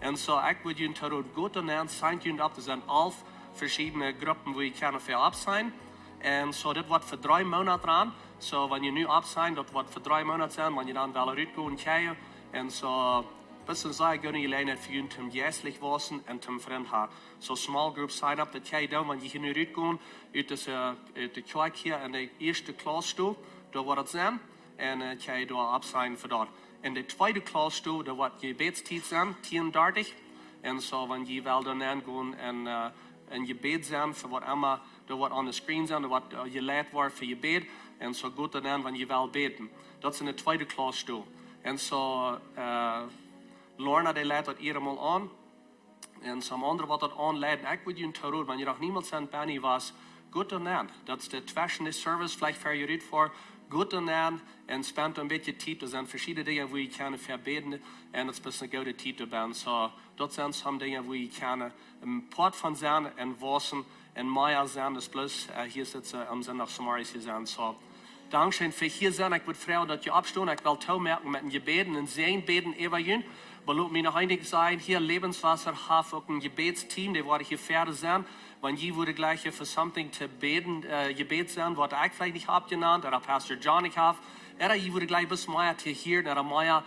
Und so ich würde Ihnen sagen, gut und ernst, seid ihr ab, das sind 11 verschiedene Gruppen, wo ich kann für ab sein. Und so, das wird für 3 Monate dran. So, wenn ihr nu ab seid, das wird für 3 Monate sein, wenn ihr dann wel uitgehen krijgen. En so, bis zu sagen, können ihr lernen für ihn zum jährlich wassen und zum Freund haben. So, small group sign up, das kann ich dann, wenn ihr hier nu uitgehen, uit de kerk hier in der ersten Klasse, da wird es sein. Und kann ich da ab sein für dort. In der zweiten Klasse, da wird Gebetszeit sein, 10:30. Und so, wenn ihr wel dann gehen en Gebet zijn voor wat immer er wordt aan de screen zijn, er wordt geleid worden voor je bed. En zo goed dan wanneer je wel beten. Dat is in de tweede klas toe. En zo, Lorna die leidt dat eenmaal aan. En some andere wat dat aanleiden. Ik wil je terug, wanneer je nog niemand zijn Benny was, goed dan. Dat is de twasende service, vielleicht voor je uit voor. Goed dan en spent een beetje tijd. Er zijn verschillende dingen waar je kan verbeten. En het is een goede tijd erbij. So, dat zijn sommige dingen waar je kan een part van zijn en wassen. En Maya zijn, dus plus hier zitten am Sonntag Samaria zijn. So, dankzij voor hier zijn. Ik wil vragen dat je opstaan. Ik wil toemerken met een gebeden en zijn beden even jullie. Maar laat me nog eindig zijn. Hier Lebenswasser heeft ook een gebetsteam. Die worden hier verder zijn. Wenn je würde gleich für something zu beten, gebet sein, was ich vielleicht nicht hab genannt, oder Pastor John ich hab, oder je würde gleich bis mehr zu hören, oder mehr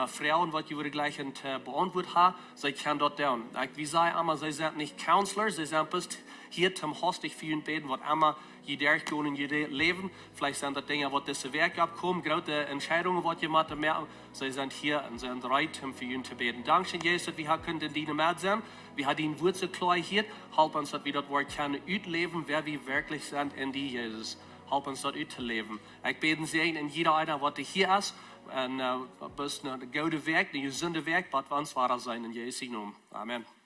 Frauen, was je würde gleich beantwortet haben, sie kann dort down. Wie sei einmal, sie sind nicht Counselors, sie sind bis hier zum hostig für ihn beten, was einmal je durchgehen in ihr Leben. Vielleicht sind das Dinge, was diese Werk abkommen, gerade Entscheidungen, was jemand merken, sie sind hier und sind bereit, für ihn zu beten. Dankeschön, Jesus, dass wir können in dienen mit sein. Wir haben die Wurzel klar hier. Help uns, dass wir das Wort können ausleben, wer wir wirklich sind in die Jesus. Help uns, das auszuleben. Ich bete sehr in jeder einer, was hier ist. Und bis ein guter Weg, ein gesunder Weg, was wir uns wahr sein in Jesu Namen. Amen.